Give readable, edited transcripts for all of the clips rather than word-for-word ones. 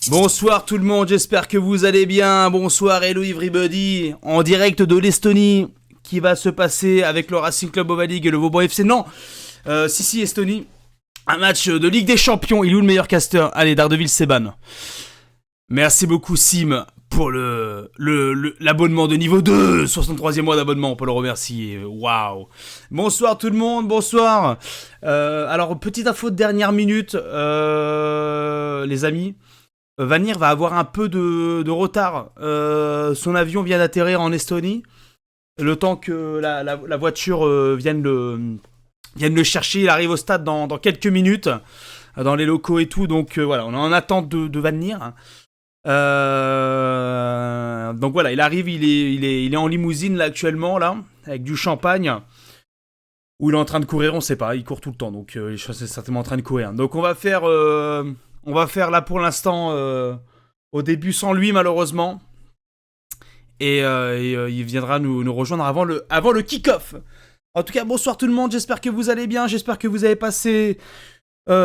Bonsoir tout le monde, j'espère que vous allez bien. Bonsoir hello everybody. En direct de l'Estonie, qui va se passer avec le Racing Club Ovalig et le Vauban FC. Non, si, Estonie. Un match de Ligue des Champions. Il est où le meilleur caster? Allez, Daredevil Seban. Merci beaucoup Sim pour l'abonnement de niveau 2. 63e mois d'abonnement, on peut le remercier. Waouh. Bonsoir tout le monde, bonsoir. Alors, petite info de dernière minute, les amis. Vanir va avoir un peu de retard. Son avion vient d'atterrir en Estonie. Le temps que la voiture vienne le chercher, il arrive au stade dans quelques minutes, dans les locaux et tout. Donc voilà, on est en attente de Vanir. Donc voilà, il arrive, il est en limousine là actuellement, là, avec du champagne. Ou il est en train de courir, on sait pas, il court tout le temps, donc il est certainement en train de courir. Donc on va faire là pour l'instant au début sans lui malheureusement. Et il viendra nous rejoindre avant le kick-off. En tout cas, bonsoir tout le monde, j'espère que vous allez bien, j'espère que vous avez passé un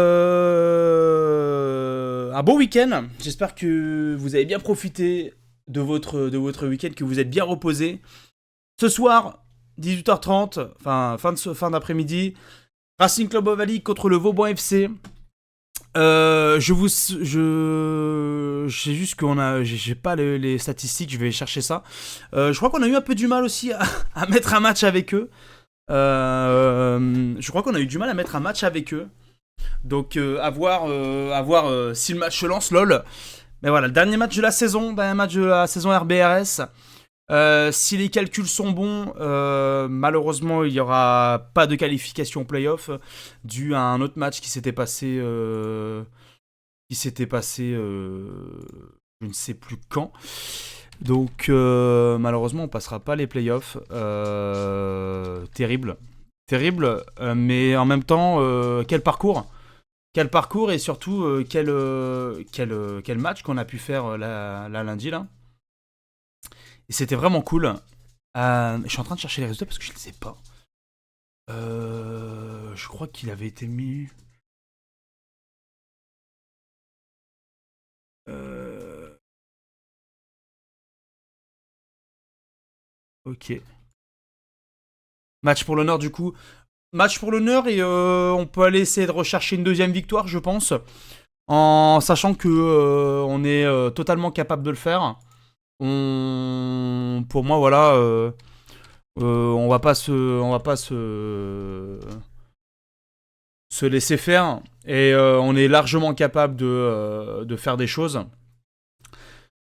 bon week-end. J'espère que vous avez bien profité de votre week-end, que vous êtes bien reposé. Ce soir, 18h30, fin d'après-midi, Racing Club Ovalig contre le Vauban FC. Je sais juste j'ai pas les statistiques, je vais chercher ça. Je crois qu'on a eu un peu du mal aussi à mettre un match avec eux. Je crois qu'on a eu du mal à mettre un match avec eux. Donc à voir si le match se lance, lol. Mais voilà, le dernier match de la saison RBRS. Si les calculs sont bons, malheureusement il n'y aura pas de qualification playoff dû à un autre match qui s'était passé je ne sais plus quand. Donc malheureusement on passera pas les playoffs. Terrible, mais en même temps quel parcours et surtout quel match qu'on a pu faire la lundi là. Et c'était vraiment cool. Je suis en train de chercher les résultats parce que je ne les sais pas. Je crois qu'il avait été mis. Ok. Match pour l'honneur du coup. Match pour l'honneur et on peut aller essayer de rechercher une deuxième victoire, je pense. En sachant que on est totalement capable de le faire. Pour moi, voilà. On va pas se laisser faire et on est largement capable de faire des choses.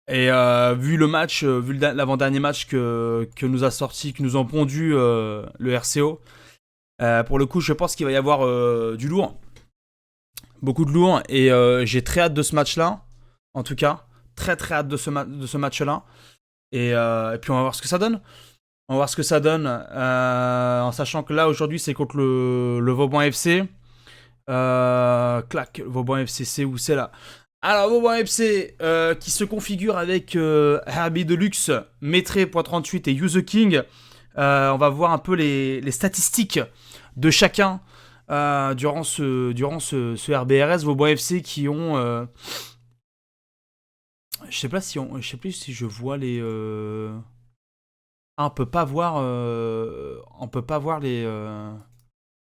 Et vu le match, vu l'avant-dernier match que nous a sorti, que nous ont pondu le RCO, pour le coup, je pense qu'il va y avoir du lourd, beaucoup de lourd, et j'ai très hâte de ce match-là. En tout cas, très hâte de ce match-là. Et puis on va voir ce que ça donne. En sachant que là aujourd'hui c'est contre le Vauban FC. Vauban FC, c'est où? C'est là. Alors Vauban FC qui se configure avec Herbie Deluxe, Metré.38 et You The King. On va voir un peu les statistiques de chacun durant ce RBRS. Vauban FC qui ont... je sais plus si je vois les... Ah, on peut pas voir les...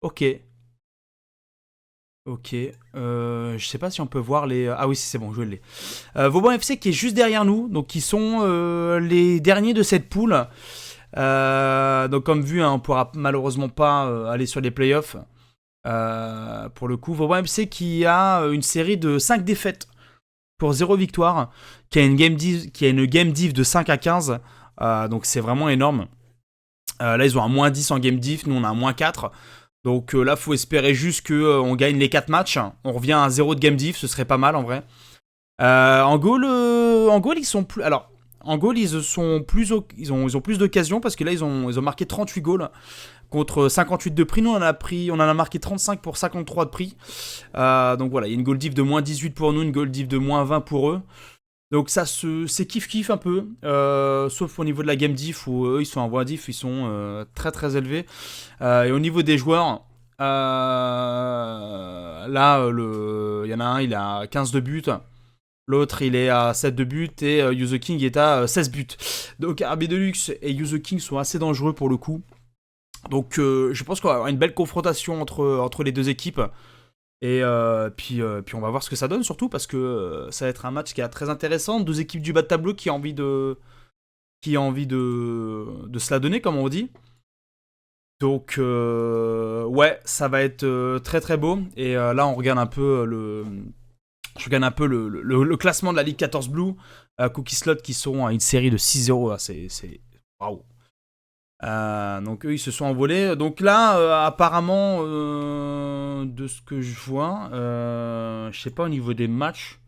Ok. Je sais pas si on peut voir les... Ah oui, c'est bon, je l'ai. Vauban FC qui est juste derrière nous, donc qui sont les derniers de cette poule. Donc comme vu, on pourra malheureusement pas aller sur les playoffs. Pour le coup, Vauban FC qui a une série de 5 défaites pour 0 victoire, qui a une game diff de 5 à 15. Donc c'est vraiment énorme. Là ils ont un moins 10 en game diff, nous on a un moins 4. Donc là faut espérer juste qu'on gagne les 4 matchs. On revient à 0 de game diff, ce serait pas mal en vrai. En goal ils sont plus... Alors en goal ils ont plus d'occasions parce que là ils ont marqué 38 goals contre 58 de prix. Nous on en a marqué 35 pour 53 de prix. Donc voilà, il y a une goal diff de moins 18 pour nous, une goal diff de moins 20 pour eux. Donc ça c'est kiff un peu, sauf au niveau de la game diff où eux ils sont en voie diff, ils sont très élevés. Et au niveau des joueurs, là il y en a un, il a 15 de buts, L'autre, il est à 7 de but et Yuzo King est à 16 buts. Donc RB Deluxe et Yuzo King sont assez dangereux pour le coup. Donc je pense qu'on va avoir une belle confrontation entre les deux équipes. Et puis on va voir ce que ça donne surtout parce que ça va être un match qui est très intéressant. Deux équipes du bas de tableau qui ont envie de se la donner comme on dit. Donc ouais, ça va être très très beau. Et là on regarde un peu le classement de la Ligue 14 Blue. Cookie Slot qui sont à une série de 6-0. C'est waouh. Donc eux ils se sont envolés. Donc là apparemment de ce que je vois, je sais pas au niveau des matchs.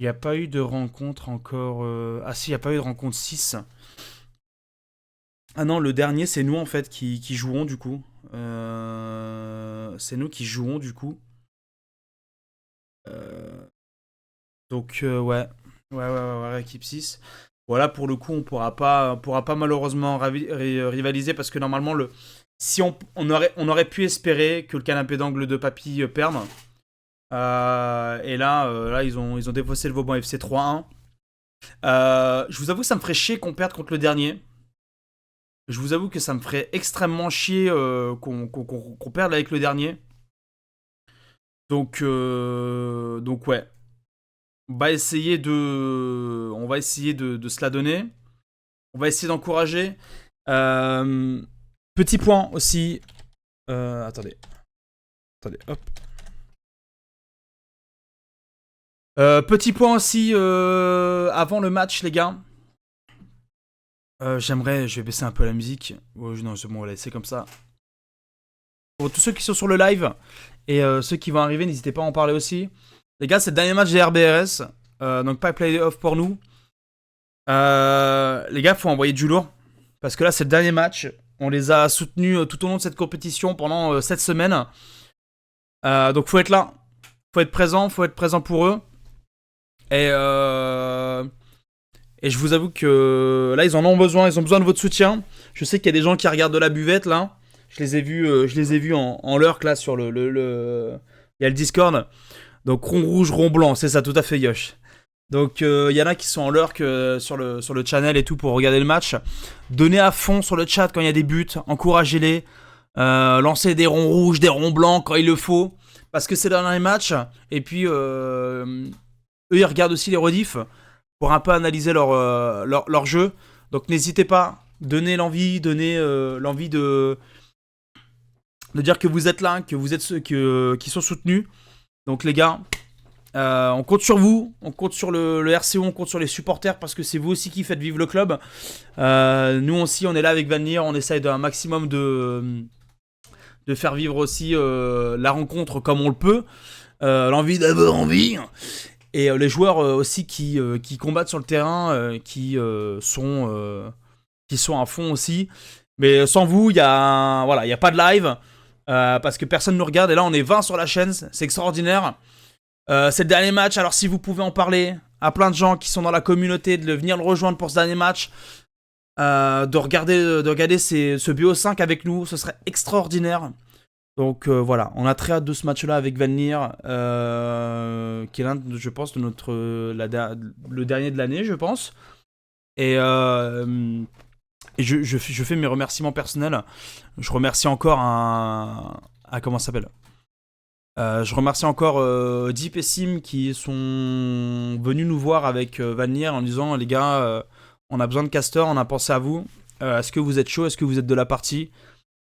Il n'y a pas eu de rencontre encore. Ah si, il n'y a pas eu de rencontre 6. Ah non, le dernier, c'est nous en fait qui jouons du coup. C'est nous qui jouons du coup. Donc ouais. Ouais, équipe 6. Voilà, pour le coup, on pourra pas malheureusement rivaliser parce que normalement, si on aurait pu espérer que le canapé d'angle de Papy perde. Et là ils ont défaussé le Vauban FC 3-1. Je vous avoue que ça me ferait chier qu'on perde contre le dernier. Je vous avoue que ça me ferait extrêmement chier qu'on perde avec le dernier. Donc ouais. On va essayer de se la donner. On va essayer d'encourager. Petit point aussi. Attendez, hop. Petit point aussi avant le match, les gars. Je vais baisser un peu la musique. Oh, non, c'est bon, on va la laisser comme ça. Pour tous ceux qui sont sur le live et ceux qui vont arriver, n'hésitez pas à en parler aussi. Les gars, c'est le dernier match des RBRS. Donc pas play-off pour nous. Les gars, faut envoyer du lourd. Parce que là, c'est le dernier match. On les a soutenus tout au long de cette compétition pendant 7 semaines. Donc faut être là. Faut être présent pour eux. Et je vous avoue que là, ils en ont besoin. Ils ont besoin de votre soutien. Je sais qu'il y a des gens qui regardent de la buvette là. Je les ai vus en lurk là sur il y a le Discord. Donc rond rouge, rond blanc, c'est ça, tout à fait Yosh. Donc il y en a qui sont en lurk sur le channel et tout pour regarder le match. Donnez à fond sur le chat quand il y a des buts, encouragez-les. Lancez des ronds rouges, des ronds blancs quand il le faut. Parce que c'est le dernier match. Et puis eux ils regardent aussi les rediffs pour un peu analyser leur jeu. Donc n'hésitez pas, donnez l'envie de dire que vous êtes là, que vous êtes ceux qui sont soutenus. Donc les gars, on compte sur vous, on compte sur le RCO, on compte sur les supporters parce que c'est vous aussi qui faites vivre le club. Nous aussi, on est là avec Vanir, on essaye d'un maximum de faire vivre aussi la rencontre comme on le peut. L'envie d'avoir envie. Et les joueurs aussi qui combattent sur le terrain, qui sont à fond aussi. Mais sans vous, il y a pas de live. Parce que personne ne nous regarde. Et là, on est 20 sur la chaîne. C'est extraordinaire. C'est le dernier match. Alors, si vous pouvez en parler à plein de gens qui sont dans la communauté, de venir le rejoindre pour ce dernier match, de regarder ce BO5 avec nous, ce serait extraordinaire. Donc voilà, on a très hâte de ce match-là avec Vanir, qui est l'un, je pense, de le dernier de l'année, je pense. Et je fais mes remerciements personnels. Je remercie encore comment ça s'appelle je remercie encore Deep et Sim qui sont venus nous voir avec Vanir en disant les gars, on a besoin de casters, on a pensé à vous. Est-ce que vous êtes chaud? Est-ce que vous êtes de la partie?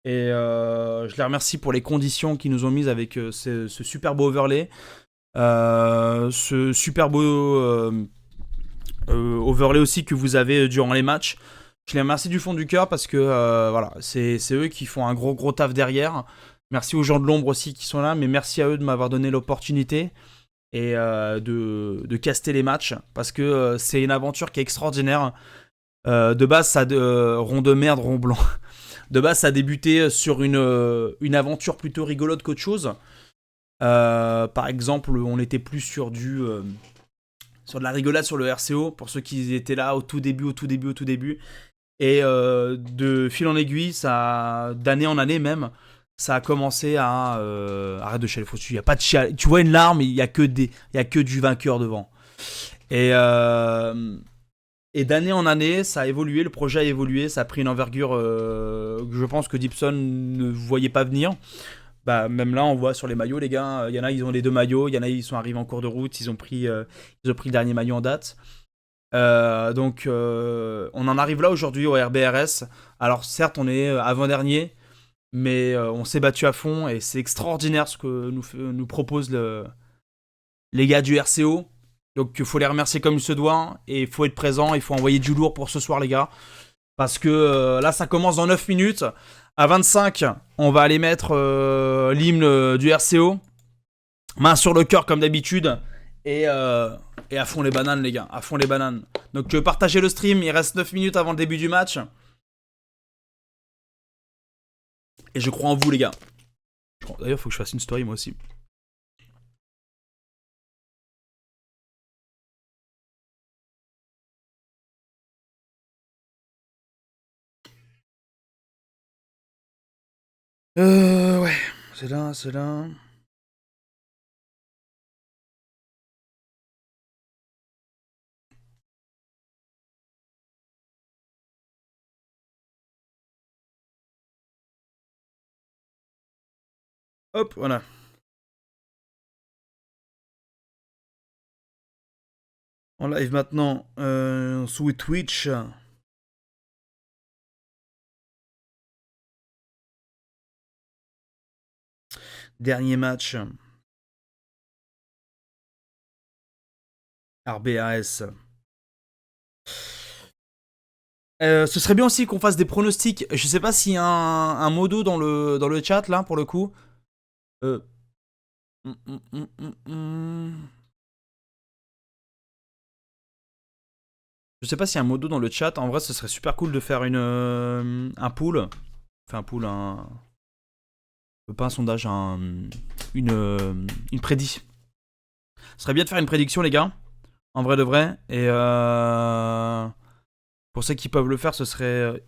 Et je les remercie pour les conditions qu'ils nous ont mises avec ce super beau overlay. Ce super beau overlay aussi que vous avez durant les matchs. Je les remercie du fond du cœur parce que voilà, c'est eux qui font un gros taf derrière. Merci aux gens de l'ombre aussi qui sont là, mais merci à eux de m'avoir donné l'opportunité et de caster les matchs parce que c'est une aventure qui est extraordinaire. De base, rond de merde, rond blanc. De base, ça a débuté sur une aventure plutôt rigolote qu'autre chose. Par exemple, on était plus sur sur de la rigolade sur le RCO, pour ceux qui étaient là au tout début. Et de fil en aiguille, d'année en année même, ça a commencé à... arrête de chialer, il y a pas de chial. Tu vois une larme, il y a que du vainqueur devant. Et d'année en année, ça a évolué, le projet a évolué, ça a pris une envergure que je pense que Dipson ne voyait pas venir. Bah, même là, on voit sur les maillots, les gars, il y en a, ils ont les 2 maillots, il y en a, ils sont arrivés en cours de route, ils ont pris le dernier maillot en date. Donc, on en arrive là aujourd'hui au RBRS. Alors, certes, on est avant-dernier, mais on s'est battu à fond et c'est extraordinaire ce que nous proposent les gars du RCO. Donc il faut les remercier comme il se doit et il faut être présent, il faut envoyer du lourd pour ce soir les gars. Parce que là ça commence dans 9 minutes. À 25, on va aller mettre l'hymne du RCO. Main sur le cœur comme d'habitude. Et à fond les bananes les gars, à fond les bananes. Donc partagez le stream, il reste 9 minutes avant le début du match. Et je crois en vous les gars. D'ailleurs il faut que je fasse une story moi aussi. Ouais, c'est là. Hop, voilà. En live maintenant sous Twitch. Dernier match. RBAS. Ce serait bien aussi qu'on fasse des pronostics. Je sais pas s'il y a un modo dans le chat là pour le coup. Je sais pas s'il y a un modo dans le chat. En vrai, ce serait super cool de faire un pool. Enfin, un pool, pas un sondage, une prédiction. Ce serait bien de faire une prédiction, les gars. En vrai de vrai. Et pour ceux qui peuvent le faire, ce serait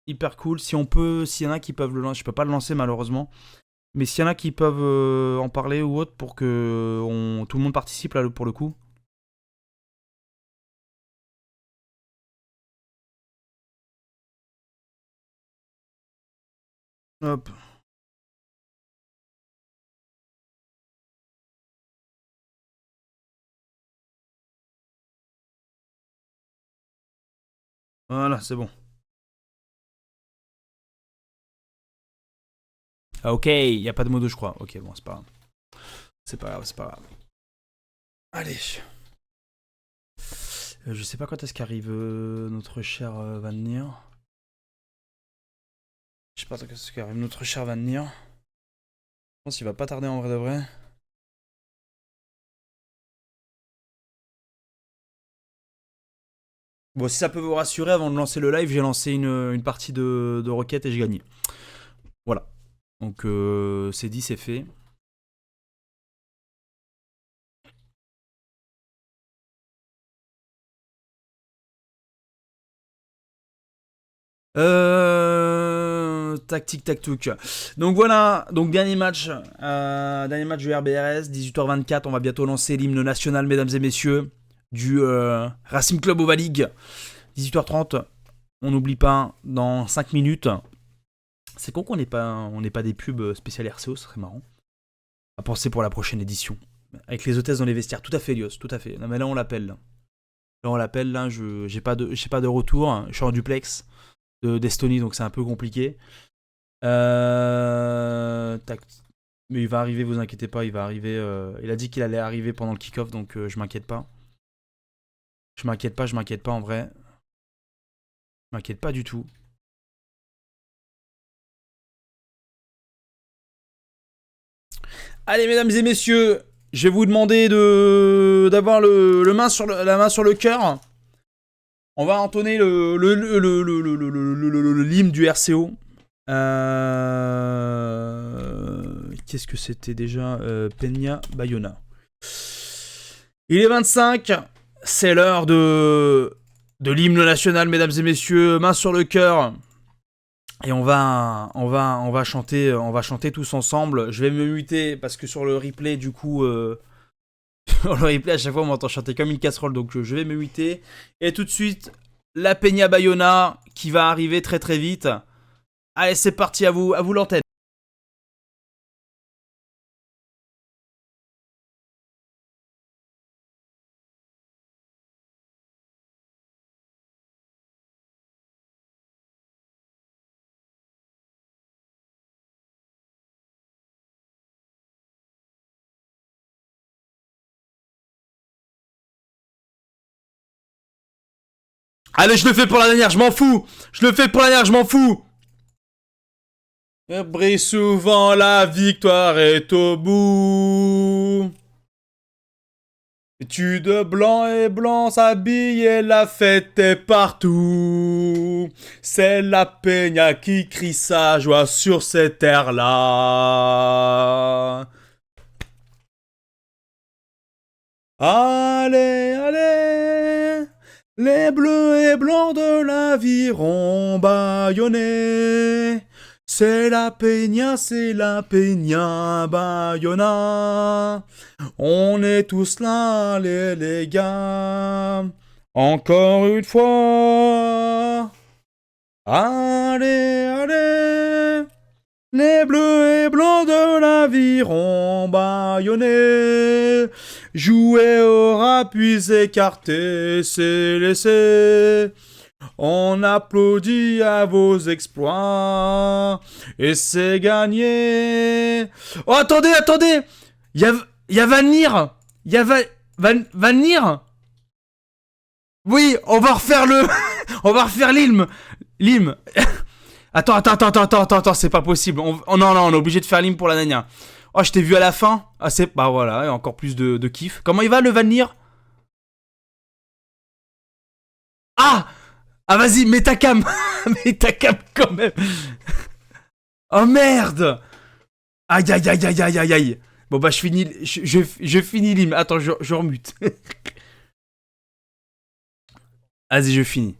hyper cool. Si on peut, s'il y en a qui peuvent le lancer, je peux pas le lancer malheureusement. Mais s'il y en a qui peuvent en parler ou autre pour que tout le monde participe là pour le coup. Hop. Voilà, c'est bon. Ah, ok, il n'y a pas de modo, je crois. Ok, bon, c'est pas grave. C'est pas grave. Allez. Je sais pas quand est-ce qu'arrive notre cher Van Nier. Je sais pas quand est-ce qu'arrive notre cher Van Nier. Je pense qu'il va pas tarder en vrai de vrai. Bon, si ça peut vous rassurer, avant de lancer le live, j'ai lancé une partie de Rocket et j'ai gagné. Voilà. Donc c'est dit, c'est fait. Tactique tactique. Donc voilà, donc dernier match du RBRS, 18h24, on va bientôt lancer l'hymne national, mesdames et messieurs, du Racing Club Oval League. 18h30, on n'oublie pas, dans 5 minutes. C'est con qu'on n'ait pas des pubs spéciales RCO, ce serait marrant. À penser pour la prochaine édition. Avec les hôtesses dans les vestiaires, tout à fait, Lios, tout à fait. Non, mais là on l'appelle. Là on l'appelle, là j'ai pas de retour, je suis en duplex d'Estonie, donc c'est un peu compliqué. Mais il va arriver, vous inquiétez pas, il va arriver. Il a dit qu'il allait arriver pendant le kick-off, donc je m'inquiète pas. Je m'inquiète pas en vrai. Je m'inquiète pas du tout. Allez, mesdames et messieurs, je vais vous demander d'avoir la main sur le cœur. On va entonner l'hymne du RCO. Qu'est-ce que c'était déjà Peña Bayona. Il est 25. C'est l'heure de l'hymne national, mesdames et messieurs, main sur le cœur. Et on va chanter tous ensemble. Je vais me muter parce que sur le replay, du coup, sur le replay à chaque fois on m'entend chanter comme une casserole, donc je vais me muter. Et tout de suite, la Peña Bayona qui va arriver très très vite. Allez, c'est parti, à vous l'antenne. Allez, je le fais pour la dernière, je m'en fous. Je le fais pour la dernière, je m'en fous. Brille souvent, la victoire est au bout. Tu de blanc et blanc s'habille et la fête est partout. C'est la Peña qui crie sa joie sur ces terres-là. Allez, allez, les bleus et blancs de l'aviron bâillonnés. C'est la Peña Bayona. On est tous là, les gars. Encore une fois. Allez, allez. Les bleus et blancs de l'aviron bâillonnés. Jouer aura puis écarté, c'est laissé. On applaudit à vos exploits. Et c'est gagné. Oh, attendez. Il y a Vanir. Il y a Vanir. Oui, on va refaire le... on va refaire l'hymne. L'hymne. Attends, c'est pas possible. Non, on est obligé de faire l'hymne pour la nania. Oh, je t'ai vu à la fin. Ah, c'est... Bah voilà, encore plus de kiff. Comment il va, le Vanir? Ah, vas-y, mets ta cam. Mets ta cam quand même. Oh merde. Aïe. Bon bah je finis, je finis l'hymne. Attends, je remute. Vas-y, je finis.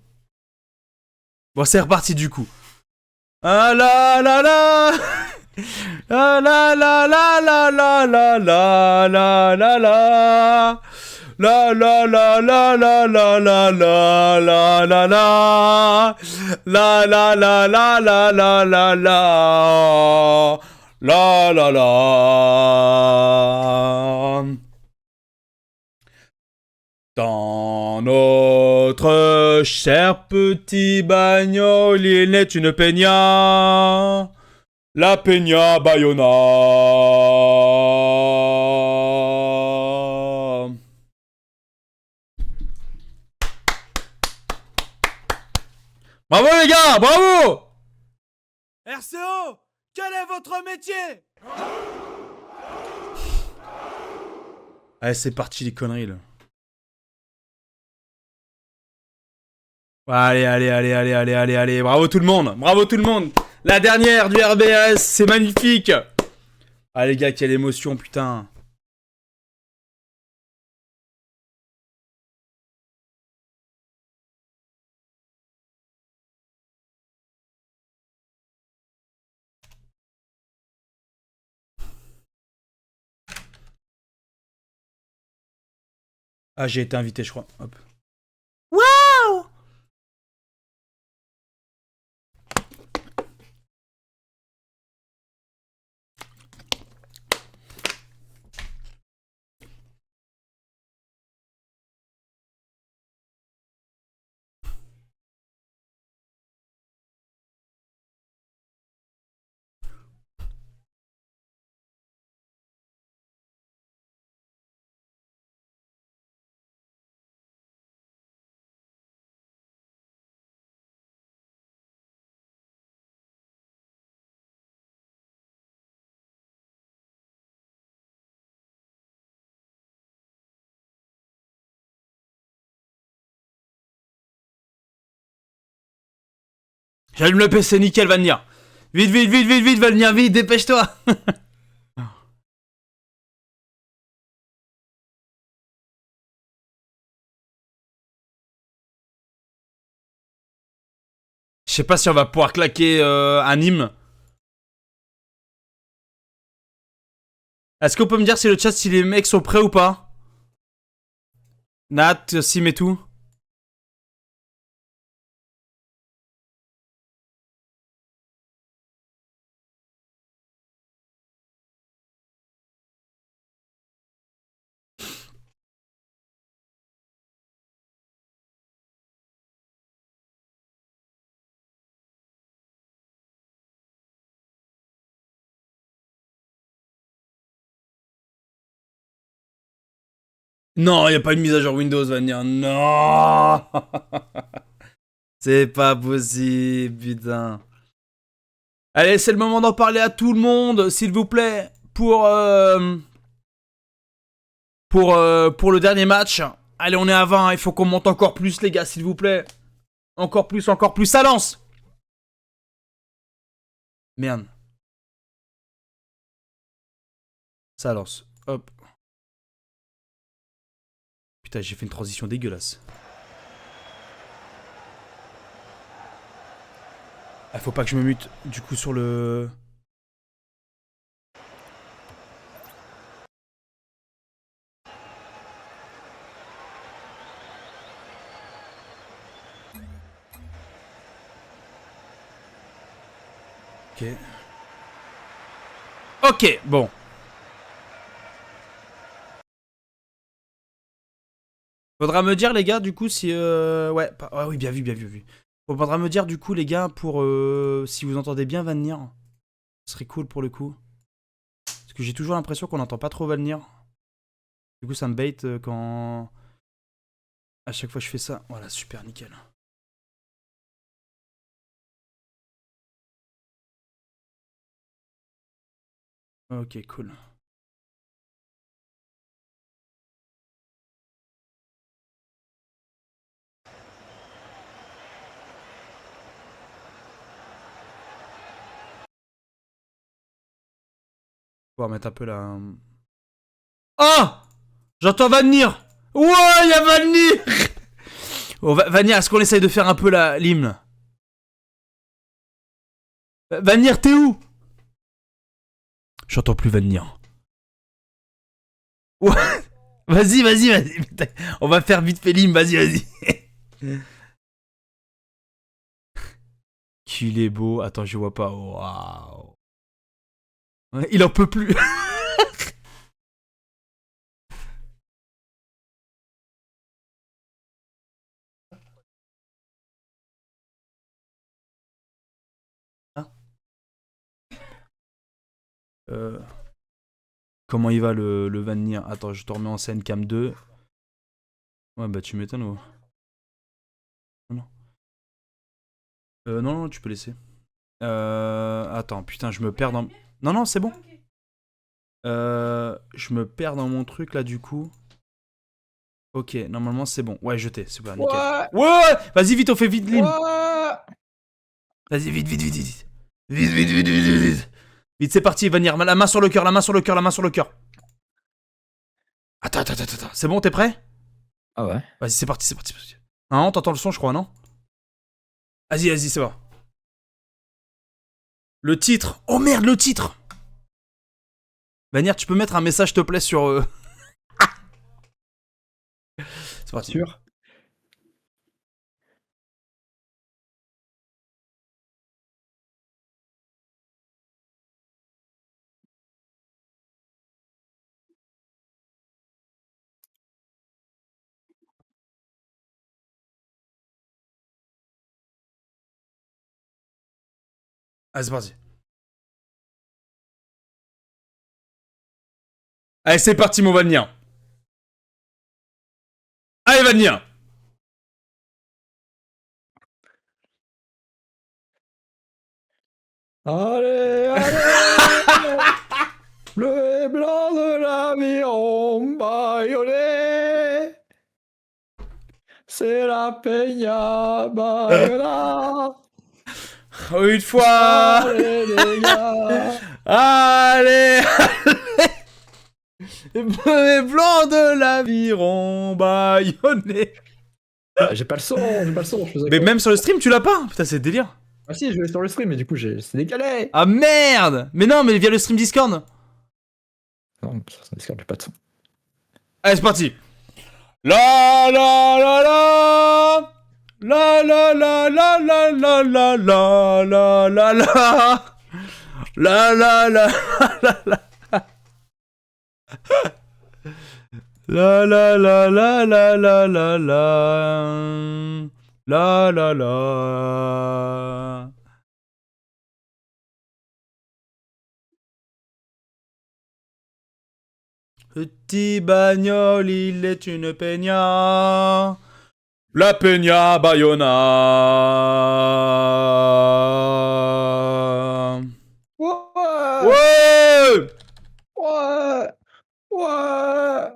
Bon, c'est reparti du coup. Ah la la la. Ah la la la la la la la la la la. La la la la la la la la la la la. La la la la la la la la. La la la. Dans notre cher petit bagnole, il n'est une peña. La Peña Bayona. Bravo les gars, bravo. RCO, quel est votre métier? Allez, c'est parti les conneries là. Allez, bravo tout le monde. La dernière du RBS, c'est magnifique. Ah les gars, quelle émotion, putain. Ah, j'ai été invité, je crois. Hop. Waouh! J'allume le PC, nickel, va venir. Vite, va venir, vite, dépêche-toi. Je sais pas si on va pouvoir claquer un hymne. Est-ce qu'on peut me dire si le chat, si les mecs sont prêts ou pas? Nat, Sim et tout. Non, y a pas une mise à jour Windows, Vanir. Non. C'est pas possible, putain. Allez, c'est le moment d'en parler à tout le monde, s'il vous plaît, pour le dernier match. Allez, on est à 20, il faut qu'on monte encore plus, les gars, s'il vous plaît. Encore plus, ça lance. Merde. Ça lance, hop. Putain, j'ai fait une transition dégueulasse. Ah, faut pas que je me mute, du coup, sur le... Ok. Ok, bon. Faudra me dire, les gars, du coup, si... Ouais, ah oui, bien vu, bien vu, bien vu. Faudra me dire, du coup, les gars, pour... si vous entendez bien Vanir. Ce serait cool, pour le coup. Parce que j'ai toujours l'impression qu'on n'entend pas trop Vanir. Du coup, ça me bait quand... À chaque fois je fais ça. Voilà, super, nickel. Ok, cool. On va mettre un peu la... Oh, j'entends Vanir. Ouais, y'a Vanir. Oh, Vanir, est-ce qu'on essaye de faire un peu l'hymne? Vanir, t'es où? J'entends plus Vanir. Ouais. Vas-y, vas-y, vas-y. On va faire vite fait l'hymne, vas-y, vas-y. Qu'il est beau. Attends, je vois pas. Waouh. Ouais, il en peut plus. euh... Comment il va le Vanir? Attends, je te remets en scène cam 2. Ouais, bah tu m'étonnes, ouais. Non. Non, tu peux laisser. Attends, putain, je me perds dans... Non, non, c'est bon. Je me perds dans mon truc, là, du coup. Ok, normalement, c'est bon. Ouais, jeté, c'est bon, nickel. Ouais. Vas-y, vite, on fait vite l'hymne. Vas-y, vite, vite, vite, vite. Vite, vite, vite, vite, vite, vite. Vite, c'est parti, Vanir. La main sur le cœur, la main sur le cœur, la main sur le cœur. Attends. C'est bon, t'es prêt? Ah ouais. Vas-y, c'est parti, c'est parti. Non, t'entends le son, je crois, non? Vas-y, c'est bon. Le titre. Oh merde, le titre. Vanir, tu peux mettre un message, s'il te plaît, sur... C'est parti. Sûr. Allez, c'est parti. Allez, c'est parti, mon Vanir. Allez, Vanir. Allez, bleu et blanc de l'aviron bâillonné. C'est la Peña Bayona. Une fois. Allez, les gars. Allez. Bleu et blanc de l'aviron bâillonné. J'ai pas le son, je faisais Mais quoi? même sur le stream, tu l'as pas? Putain, c'est délire. Ah si, je vais sur le stream, mais du coup, c'est décalé. Ah merde! Mais non, mais via le stream Discord. Non, ça Discord, j'ai pas de son. Allez, c'est parti. La la la la. La la la la la la la la la la la. La la la la la. La la la la la la la la. La la la. Petit bagnole, il est une peña. La peña Bayona. Ouais, Ouais! ouais, ouais,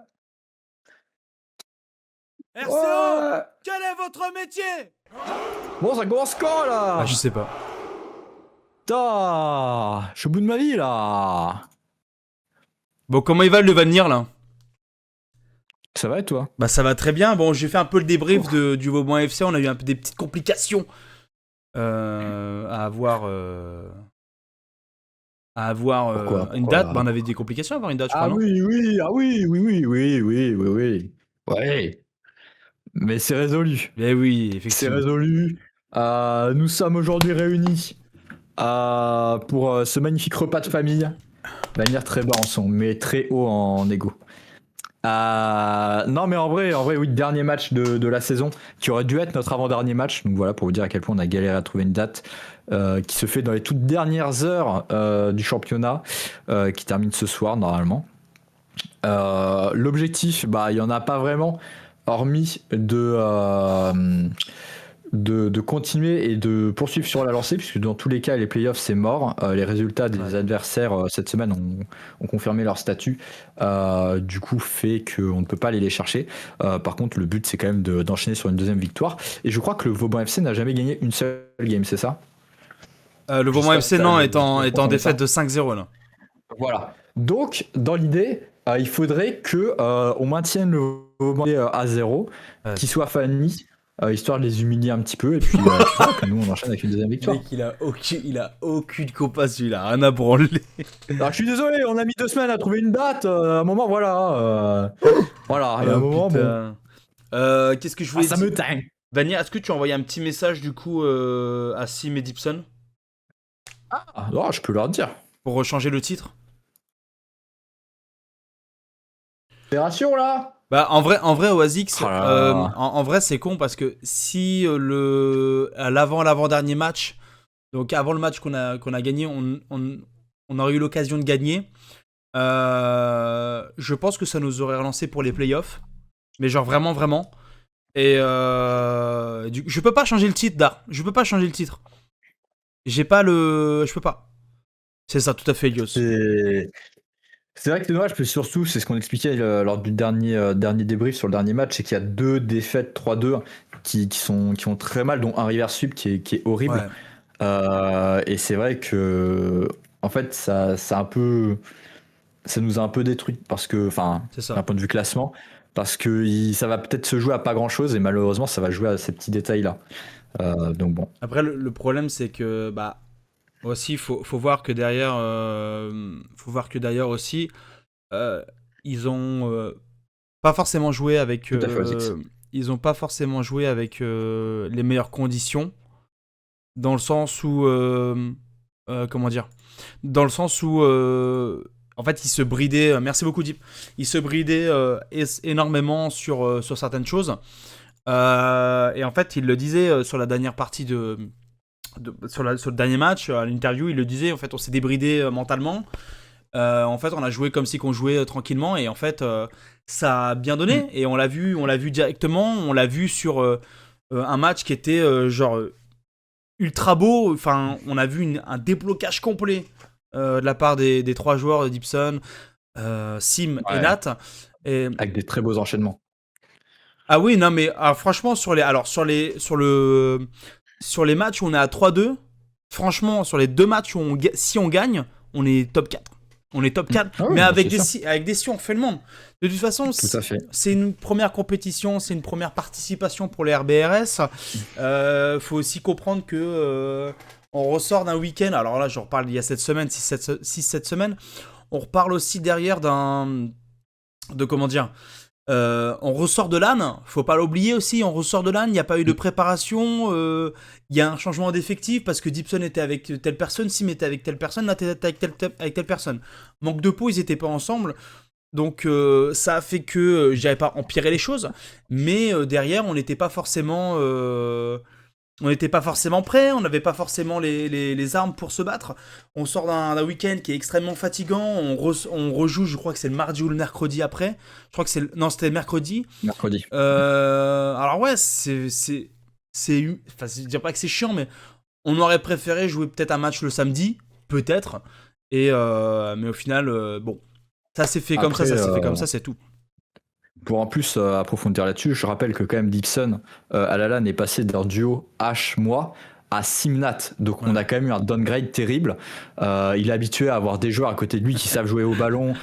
RCO, ouais. quel est votre métier? Bon, ça commence quand, là? Ah, je sais pas. Putain, je suis au bout de ma vie, là. Bon, comment il va le Vanir là? Ça va et toi? Bah, ça va très bien. Bon, j'ai fait un peu le débrief Ouf. du Vauban FC. On a eu un peu des petites complications à avoir. À avoir Pourquoi? une date. Pourquoi? Bah, on avait des complications à avoir une date, je crois, Ah non? oui, oui, ah oui, oui, oui, oui, oui, oui, oui. Ouais. Mais c'est résolu. Eh oui, C'est effectivement. résolu. Nous sommes aujourd'hui réunis pour ce magnifique repas de famille. Venir très bas en son, mais très haut en égo. Non, mais en vrai, oui, dernier match de la saison qui aurait dû être notre avant-dernier match. Donc voilà, pour vous dire à quel point on a galéré à trouver une date qui se fait dans les toutes dernières heures du championnat qui termine ce soir normalement. L'objectif, bah, il n'y en a pas vraiment, hormis de continuer et de poursuivre sur la lancée, puisque dans tous les cas, les playoffs, c'est mort. Les résultats des Ouais. adversaires cette semaine ont confirmé leur statut. Du coup, fait qu'on ne peut pas aller les chercher. Par contre, le but, c'est quand même d'enchaîner sur une deuxième victoire. Et je crois que le Vauban FC n'a jamais gagné une seule game, c'est ça? Le Je sais Vauban pas FC, si t'as non, le- est en, le est en confirmer ça. défaite de 5-0 là. Voilà. Donc, dans l'idée, il faudrait que on maintienne le Vauban à 0, Ouais. qu'il soit Fanny, histoire de les humilier un petit peu, et puis, voilà, puis nous on enchaîne avec une deuxième victoire. Mec, il a aucune copa celui-là, rien à branler. Alors, je suis désolé, on a mis 2 semaines à trouver une date. À un moment, voilà. Voilà, il y a un Oh, moment, bon. putain. Qu'est-ce que je Ah, voulais ça dire? me teint. Vania, est-ce que tu as envoyé un petit message du coup à Sim et Dipson Ah, oh, je peux leur dire. pour changer le titre? Opération là. Bah en vrai Oasix, Oh là là. en vrai c'est con parce que si à l'avant-dernier match, donc avant le match qu'on a gagné, on aurait eu l'occasion de gagner. Je pense que ça nous aurait relancé pour les playoffs, mais genre vraiment vraiment. Et je peux pas changer le titre, Dar. Je peux pas changer le titre. J'ai pas je peux pas. C'est ça, tout à fait, Elios. C'est vrai que c'est dommage, parce que surtout, c'est ce qu'on expliquait lors du dernier débrief sur le dernier match, c'est qu'il y a 2 défaites 3-2 qui ont très mal, dont un reverse sweep qui est horrible. Ouais. Et c'est vrai que, en fait, ça nous a un peu détruit, parce que, enfin, C'est ça. d'un point de vue classement, parce que ça va peut-être se jouer à pas grand chose, et malheureusement, ça va jouer à ces petits détails-là. Donc bon. Après, le problème, c'est que, bah, aussi, faut voir que derrière, aussi, ils ont pas forcément joué avec, Tout à fait, Osix. ils ont pas forcément joué avec les meilleures conditions, dans le sens où, comment dire, dans le sens où, en fait, ils se bridaient. Merci beaucoup, Deep. Ils se bridaient énormément sur certaines choses. Et en fait, il le disait sur la dernière partie sur le dernier match, à l'interview, il le disait, en fait, on s'est débridé mentalement. En fait, on a joué comme si qu'on jouait tranquillement, et en fait, ça a bien donné. Et on l'a vu directement. On l'a vu sur un match qui était genre ultra beau. Enfin, on a vu un déblocage complet de la part des 3 joueurs de Dipson, Sim et Ouais. Nat. Et, Avec des très beaux enchaînements. ah oui, non, mais franchement, sur les matchs où on est à 3-2, franchement, sur les 2 matchs où si on gagne, on est top 4. On est top 4, Ah ouais, mais bah, avec c'est des si on fait le monde. De toute façon, Tout à fait. c'est une première compétition, c'est une première participation pour les RBRS. Faut aussi comprendre que on ressort d'un week-end. Alors là, j'en reparle il y a 7 semaines, 6-7 semaines. On reparle aussi derrière de comment dire. On ressort de l'âne, faut pas l'oublier aussi, on ressort de l'âne, il n'y a pas eu de préparation, il y a un changement d'effectif parce que Dipson était avec telle personne, Sim était avec telle personne, là t'es avec telle personne. Manque de peau, ils étaient pas ensemble, donc ça a fait que j'avais pas empiré les choses, mais derrière on n'était pas forcément prêts, on n'avait pas forcément les armes pour se battre. On sort d'un week-end qui est extrêmement fatigant, on rejoue, je crois que c'est le mardi ou le mercredi après. Je crois que non, c'était le mercredi. Mercredi. Alors ouais, enfin, je dirais pas que c'est chiant, mais on aurait préféré jouer peut-être un match le samedi, peut-être. Mais au final, bon, ça s'est fait comme ça, Après, ça s'est fait comme ça, c'est tout. Pour en plus approfondir là-dessus, je rappelle que quand même Dipson à la LAN est passé d'un duo H-moi à Simnat. Donc on a quand même eu un downgrade terrible. Il est habitué à avoir des joueurs à côté de lui qui savent jouer au ballon,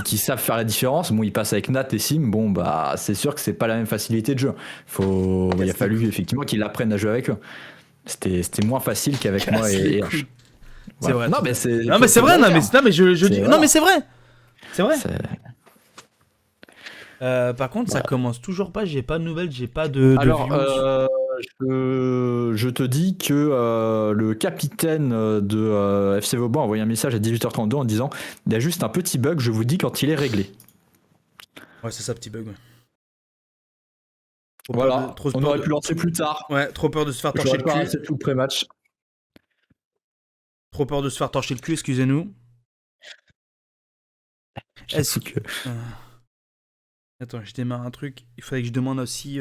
qui savent faire la différence. Bon, il passe avec Nat et Sim. Bon, bah c'est sûr que c'est pas la même facilité de jeu. Il a fallu effectivement qu'il apprenne à jouer avec eux. C'était moins facile qu'avec moi et H. C'est vrai. Non, mais c'est vrai. Non, mais je dis. Non, mais c'est vrai. C'est vrai. Par contre, ça commence toujours pas. J'ai pas de nouvelles, j'ai pas de Alors, views. je te dis que le capitaine de FC Vauban a envoyé un message à 18h32 en disant il y a juste un petit bug, je vous dis quand il est réglé. Ouais, c'est ça, petit bug. Ouais. Voilà, on aurait pu lancer plus tard. Ouais, trop peur de se faire torcher le cul. C'est tout le pré-match. Trop peur de se faire torcher le cul, excusez-nous. Est-ce que... Attends, je démarre un truc. Il faudrait que je demande aussi...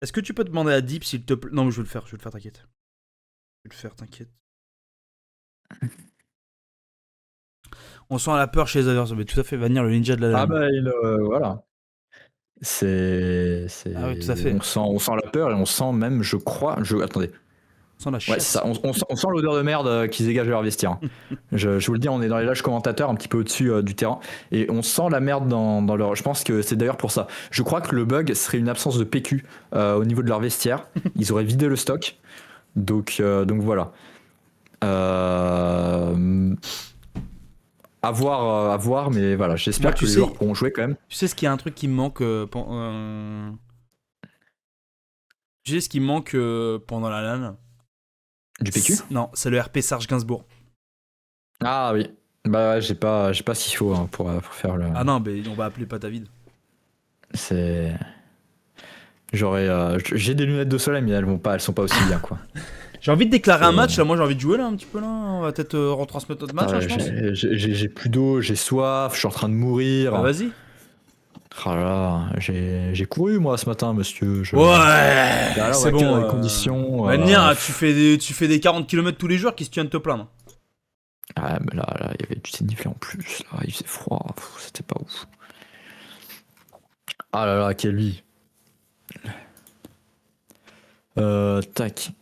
Est-ce que tu peux demander à Deep s'il te plaît... Non, mais je vais le faire, t'inquiète. T'inquiète. On sent la peur chez les adversaires, mais tout à fait, Vanir, le ninja de la lame. Ah bah, voilà. C'est... Ah oui, tout à fait. On sent la peur et on sent même, je crois... Attendez. On sent la chiasse. Ouais, ça. On sent l'odeur de merde qui se dégage de leur vestiaire. Je vous le dis, on est dans les loges commentateurs, un petit peu au-dessus du terrain, et on sent la merde dans leur... Je pense que c'est d'ailleurs pour ça. Je crois que le bug serait une absence de PQ au niveau de leur vestiaire. Ils auraient vidé le stock. Donc voilà. À voir, mais voilà, j'espère que les joueurs pourront jouer quand même. Tu sais ce qu'il y a un truc qui me manque Tu sais ce qui me manque pendant la LAN? Du PQ? Non, c'est le RP Serge Gainsbourg. Ah oui. Bah j'ai pas ce qu'il faut hein, pour faire le... Ah non, mais on va appeler pas David. C'est... J'ai des lunettes de soleil, mais elles sont pas aussi bien, quoi. J'ai envie de déclarer un match, là. Moi j'ai envie de jouer là un petit peu là. On va peut-être retransmettre notre match, là, je pense. J'ai plus d'eau, j'ai soif, je suis en train de mourir. Bah, vas-y. Ah là, j'ai couru moi ce matin, monsieur. Ouais, là, c'est bon. Les conditions. tu fais des 40 km tous les jours, qu'est-ce que tu viens de te plaindre? Ah, mais là, il y avait du téniflé en plus. Là, il faisait froid, c'était pas ouf. Ah là là, quelle vie. Tac.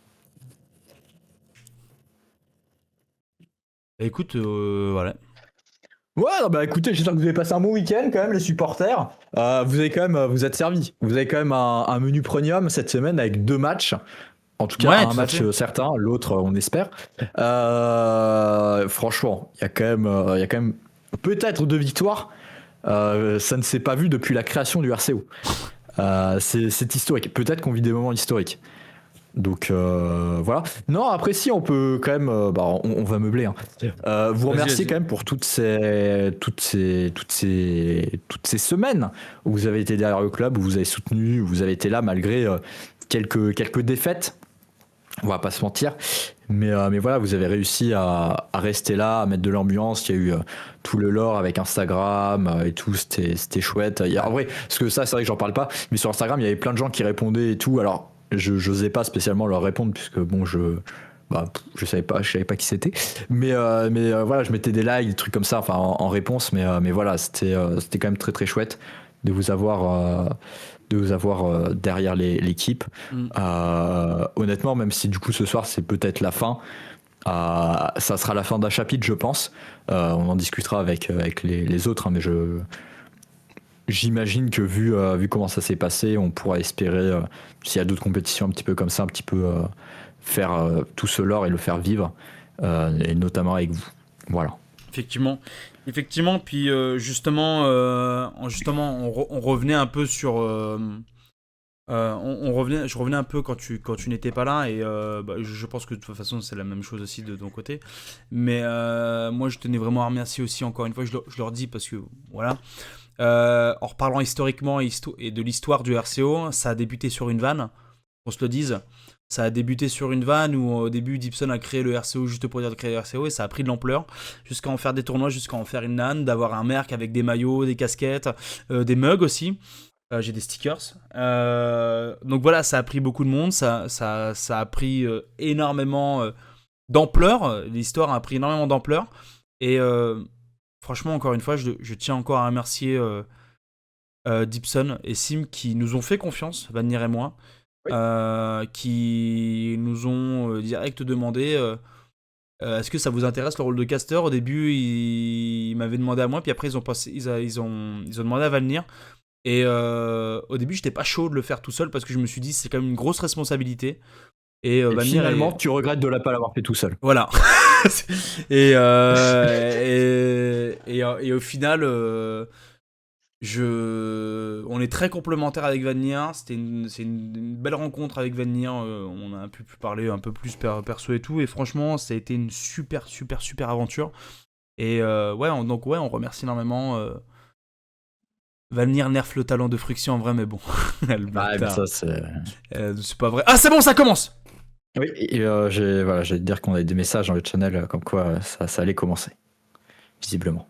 Écoute, voilà. Ouais, non, bah écoutez, j'espère que vous avez passé un bon week-end quand même, les supporters. Vous êtes servis. Vous avez quand même un menu premium cette semaine avec 2 matchs. En tout cas, un match certain, l'autre, on espère. Franchement, il y a quand même peut-être 2 victoires. Ça ne s'est pas vu depuis la création du RCO. C'est historique. Peut-être qu'on vit des moments historiques. Donc voilà. Non, après si on peut quand même, on va meubler. Hein. Vous remercier quand même pour toutes ces semaines où vous avez été derrière le club, où vous avez soutenu, où vous avez été là malgré quelques défaites. On va pas se mentir, mais voilà, vous avez réussi à rester là, à mettre de l'ambiance. Il y a eu tout le lore avec Instagram et tout, c'était chouette. En vrai, parce que ça, c'est vrai que j'en parle pas, mais sur Instagram, il y avait plein de gens qui répondaient et tout. Alors, je n'osais pas spécialement leur répondre puisque bon, je savais pas qui c'était, mais voilà, je mettais des likes, des trucs comme ça, enfin en réponse, mais voilà, c'était quand même très très chouette de vous avoir derrière l'équipe. Honnêtement, même si du coup ce soir c'est peut-être la fin, Ça sera la fin d'un chapitre, je pense. On en discutera avec les autres, hein, mais j'imagine que vu comment ça s'est passé, on pourra espérer, s'il y a d'autres compétitions un petit peu comme ça, un petit peu faire tout ce lore et le faire vivre, et notamment avec vous. Voilà. Effectivement, puis justement, on revenait un peu sur... je revenais un peu quand tu n'étais pas là, et je pense que de toute façon c'est la même chose aussi de ton côté. Mais moi je tenais vraiment à remercier aussi, encore une fois, je leur dis parce que voilà. En reparlant historiquement et de l'histoire du RCO, ça a débuté sur une vanne, qu'on se le dise. Ça a débuté sur une vanne où au début Dipson a créé le RCO juste pour dire de créer le RCO, et ça a pris de l'ampleur jusqu'à en faire des tournois, jusqu'à en faire une LAN, d'avoir un merc avec des maillots, des casquettes, des mugs aussi. J'ai des stickers. Donc voilà, ça a pris beaucoup de monde, ça a pris énormément d'ampleur. L'histoire a pris énormément d'ampleur. Et franchement, encore une fois, je tiens encore à remercier Dipson et Sim qui nous ont fait confiance, Vanir et moi, oui. qui nous ont direct demandé est-ce que ça vous intéresse le rôle de caster. Au début, ils m'avaient demandé à moi, puis après ils ont demandé à Vanir. Et au début, j'étais pas chaud de le faire tout seul parce que je me suis dit c'est quand même une grosse responsabilité. Et finalement, tu regrettes de ne pas l'avoir fait tout seul. Voilà. et au final, on est très complémentaires avec Vanir. C'est une belle rencontre avec Vanir. On a pu parler un peu plus perso et tout. Et franchement, ça a été une super aventure. Et on remercie énormément. Vanir nerf le talent de Fruction en vrai, mais bon. Ça, c'est pas vrai. Ah, c'est bon, ça commence! Oui, et j'allais te dire qu'on avait des messages dans le channel comme quoi ça allait commencer, visiblement.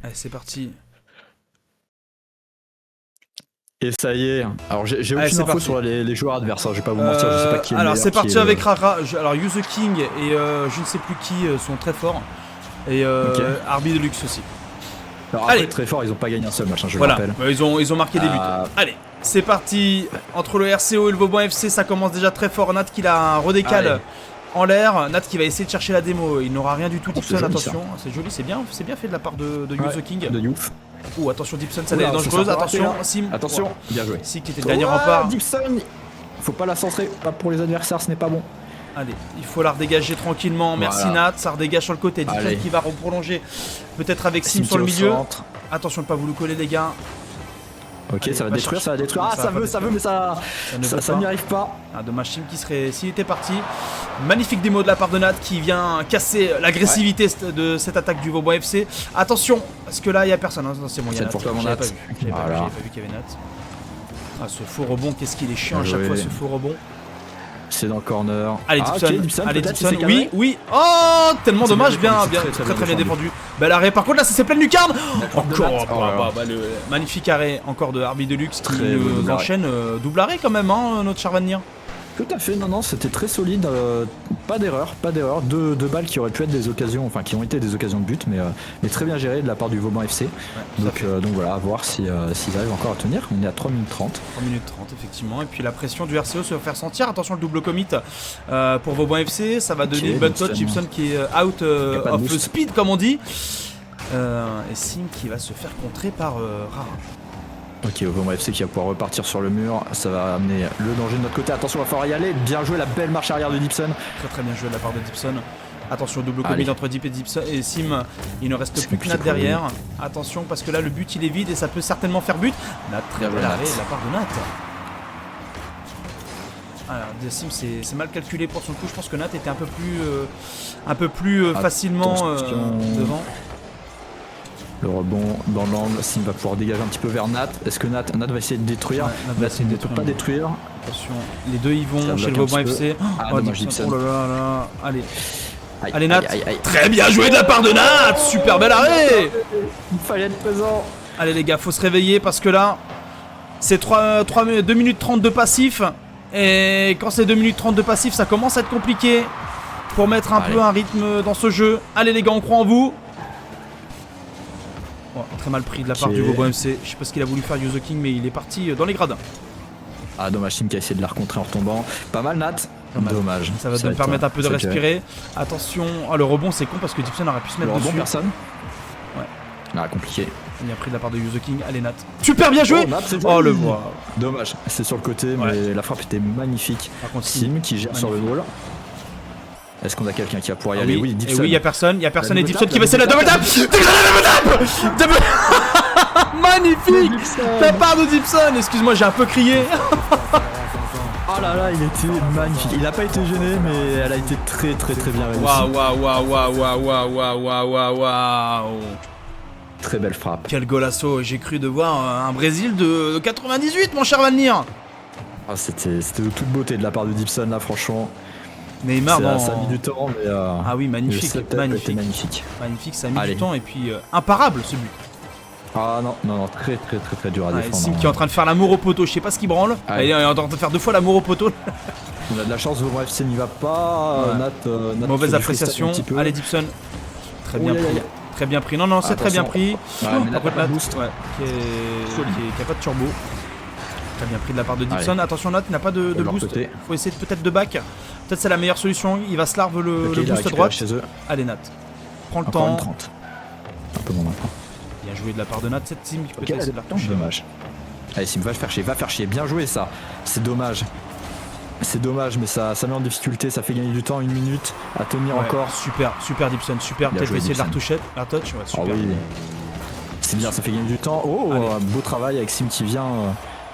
Allez, c'est parti. Et ça y est. Alors j'ai aucune info sur les joueurs adverses, je vais pas vous mentir, je sais pas qui est le alors meilleur, c'est parti avec Rara. Alors Use the King et je ne sais plus qui sont très forts. Et Arby Deluxe aussi. Alors après, très fort, ils ont pas gagné un seul match, je le rappelle. Ils ont marqué des buts. Allez, c'est parti. Entre le RCO et le Vauban FC, ça commence déjà très fort. Nat qui a un redécal en l'air. Nat qui va essayer de chercher la démo. Il n'aura rien du tout. Dipson, attention. C'est joli, c'est bien fait de la part de Use the King. De Youth. Oh, attention, Dipson, ça devient dangereuse. Attention, Sim. Attention, bien joué. Sim qui était le dernier rempart. Dipson, faut pas la centrer, pas pour les adversaires, ce n'est pas bon. Allez, il faut la redégager tranquillement. Merci Nat, ça redégage sur le côté. Dipson qui va prolonger peut-être avec Sim sur le milieu. Attention de pas vous le coller, les gars. Ok, allez, ça va détruire. Ah, ça veut, mais ça n'y arrive pas. Ah, dommage, Sim qui serait, s'il était parti. Magnifique démo de la part de Nat qui vient casser l'agressivité de cette attaque du Vauban FC. Attention, parce que là il y a personne. Non, c'est bon, il y a Nat. J'avais pas vu qu'il y avait Nat. Ah, ce faux rebond, qu'est-ce qu'il est chiant à chaque fois, ce faux rebond. C'est dans le corner. Allez, Dipson, oui. Oh, tellement dommage, très bien défendu. Bel arrêt. Par contre, là, ça s'est plein de lucarne. Encore, le magnifique arrêt encore de Arby Deluxe qui nous enchaîne. Double arrêt quand même, notre cher Vanir. Tout à fait, non, c'était très solide, pas d'erreur, deux balles qui auraient pu être des occasions, enfin qui ont été des occasions de but, mais très bien géré de la part du Vauban FC. Donc voilà, à voir s'ils arrivent encore à tenir. On est à 3 minutes 30. 3 minutes 30 effectivement, et puis la pression du RCO se va faire sentir. Attention, le double commit pour Vauban FC, ça va donner une bonne touch. Gibson qui est out of speed comme on dit, et Sim qui va se faire contrer par Rara. Ok, Vauban FC qui va pouvoir repartir sur le mur, ça va amener le danger de notre côté. Attention, il va falloir y aller. Bien joué, la belle marche arrière de Dipson. Très bien joué de la part de Dipson. Attention, double commit entre Dip et Dipson et Sim. Il ne reste plus que Nat derrière. Attention, parce que là le but il est vide et ça peut certainement faire but. Nat, très bel arrêt de la part de Nat. Alors, Sim c'est mal calculé pour son coup. Je pense que Nat était un peu plus facilement devant. Le rebond dans l'angle, Sim va pouvoir dégager un petit peu vers Nat. Est-ce que Nat va essayer de détruire? Nat ne peut pas détruire. Attention, les deux y vont chez le Vauban FC. Dipson. Oh là là. Allez Nat. Très bien joué de la part de Nat. Super bel arrêt. Il fallait être présent. Allez les gars, faut se réveiller parce que là, c'est 2 minutes 30 de passif. Et quand c'est 2 minutes 30 de passif, ça commence à être compliqué pour mettre un peu un rythme dans ce jeu. Allez les gars, on croit en vous. Très mal pris de la part du Vauban MC. Je sais pas ce qu'il a voulu faire Use the King, mais il est parti dans les gradins. Ah dommage, Sim qui a essayé de la recontrer en retombant. Pas mal Nat. Dommage. Ça va me permettre un peu de respirer. Attention, oh, le rebond c'est con parce que Dipson aurait pu se mettre dessus. Personne. Ouais. Ah, compliqué. Il a pris de la part de Yuzo King. Allez Nat. Super bien joué. Le voit. Dommage, c'est sur le côté, mais la frappe était magnifique. Par contre, Sim qui gère sur le wall. Est-ce qu'on a quelqu'un qui va pouvoir y aller? Oui, Dipson. Et oui, il y a personne et Dipson qui va essayer la double tap. Magnifique. La part de Dipson. Excuse-moi, j'ai un peu crié. Oh là là, il était magnifique. Il n'a pas été gêné, mais elle a été très bien réussie. Waouh. Très belle frappe. Quel golasso. J'ai cru de voir un Brésil de 98, mon cher Valnir. Ah, c'était de toute beauté de la part de Dipson, là, franchement. Neymar, ça a mis du temps, mais. Ah oui, magnifique. Magnifique, ça a mis du temps et puis imparable ce but. Ah non, très dur à défendre. Sim qui est en train de faire l'amour au poteau, je sais pas ce qu'il branle. Il est en train de faire 2 fois l'amour au poteau. On a de la chance, Vauban FC n'y va pas. Nat mauvaise appréciation. Allez, Dipson. Très bien pris. Non, c'est très bien pris. Par contre, Nat, qui a pas de turbo. Très bien pris de la part de Dipson. Attention, Nat, il n'a pas de boost. Faut essayer peut-être de back. Peut-être c'est la meilleure solution. Il va se larve le boost à droite. Allez, Nat. Prends le temps. 30. Un peu moins maintenant. Bien joué de la part de Nat, cette Sim qui peut essayer de la retoucher. Dommage. Allez, Sim, va faire chier. Bien joué ça. C'est dommage, mais ça met en difficulté. Ça fait gagner du temps, 1 minute à tenir encore. Super Dipson, super. Peut-être je vais essayer de la retoucher. La touch, super. Oui. C'est bien, ça fait gagner du temps. Un beau travail avec Sim qui vient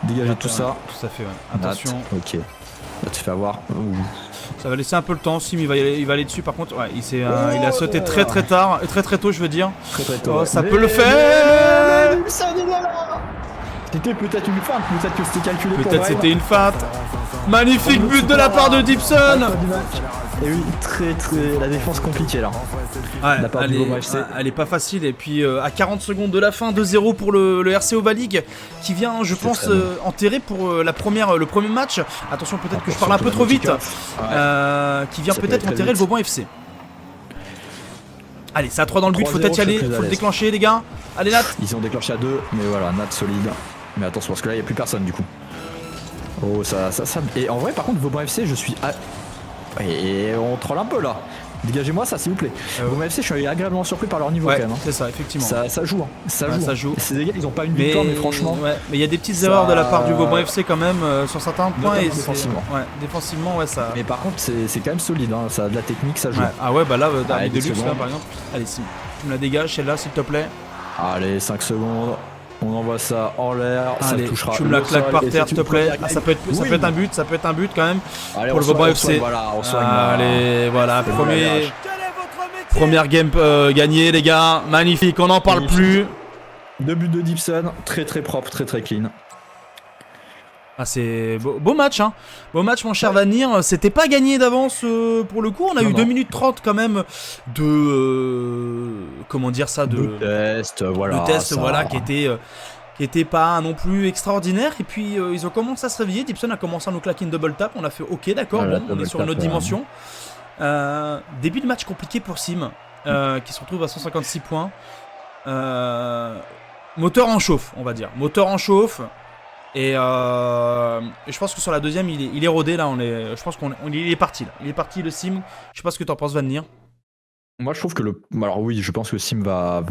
dégager tout ça. Tout à fait, attention. Ok. Là, tu fais avoir. Ça va laisser un peu le temps. Sim, il va aller dessus. Par contre, il a sauté très tard, très tôt, je veux dire. Très tôt. Ça peut le faire. C'était peut-être une feinte, peut-être que c'était calculé. Peut-être c'était une feinte. Magnifique but de la part de Dipson. Et oui, la défense compliquée là. Elle est pas facile. Et puis à 40 secondes de la fin, 2-0 pour le RC Ovalig qui vient, je pense, enterrer pour le premier match. Attention, peut-être que je parle un peu trop vite. Qui vient peut-être enterrer le Vauban FC. Allez, c'est à 3 dans le but, faut peut-être y aller, faut le déclencher les gars. Allez Nat. Ils ont déclenché à 2, mais voilà, Nat solide. Mais attention parce que là il n'y a plus personne du coup. Oh ça. Et en vrai par contre Vauban FC je suis... Et on troll un peu là. Dégagez-moi ça s'il vous plaît. Vauban FC je suis agréablement surpris par leur niveau quand même. C'est ça effectivement. Ça joue. Ça joue. Ces gars ils ont pas une victoire mais franchement... mais il y a des petites erreurs de la part du Vauban FC quand même sur certains points. Et défensivement. Défensivement ça... Mais par contre c'est quand même solide, ça a de la technique, ça joue. Ah ouais bah là, avec de luxe là par exemple. Allez Sim, tu me la dégages celle-là s'il te plaît. Allez 5 secondes. On envoie ça en l'air, ça touchera. Tu me la claques par terre, s'il te plaît. Ça peut être un but, quand même. Allez, pour le Vauban FC. Allez, voilà, première game gagnée, les gars. Magnifique, on n'en parle plus. 2 buts de Dipson, très propre, très clean. Ah, c'est beau match, hein. Beau match, mon cher Vanir. C'était pas gagné d'avance pour le coup. On a eu 2 minutes 30 quand même de. Comment dire ça, de test, voilà. De test, voilà, qui était pas non plus extraordinaire. Et puis ils ont commencé à se réveiller. Dipson a commencé à nous claquer une double tap. On a fait ok, d'accord, on est sur une autre dimension. Début de match compliqué pour Sim, qui se retrouve à 156 points. Moteur en chauffe, on va dire. Moteur en chauffe. Et je pense que sur la deuxième, il est rodé là. Je pense qu'il est parti là. Il est parti le Sim. Je sais pas ce que t'en penses, Vanir. Moi je trouve que alors oui, je pense que Sim va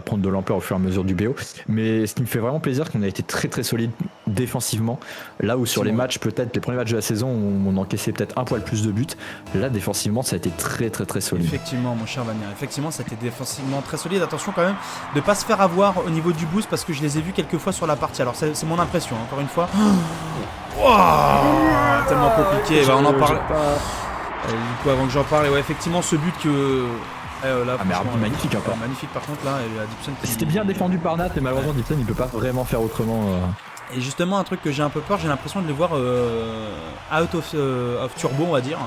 prendre de l'ampleur au fur et à mesure du BO, mais ce qui me fait vraiment plaisir, c'est qu'on a été très solide défensivement, là où sur les matchs, peut-être les premiers matchs de la saison, on encaissait peut-être un poil plus de buts, là défensivement ça a été très solide. Effectivement mon cher Vanir, effectivement ça a été défensivement très solide. Attention quand même de pas se faire avoir au niveau du boost, parce que je les ai vus quelques fois sur la partie, alors c'est mon impression, encore une fois. Tellement compliqué, on en parle. Du coup avant que j'en parle, effectivement ce but que... là, mais magnifique encore. Magnifique par contre là, Dipson c'était bien défendu par Nat, et malheureusement Dipson il peut pas vraiment faire autrement. Et justement un truc que j'ai un peu peur, j'ai l'impression de les voir out of turbo on va dire,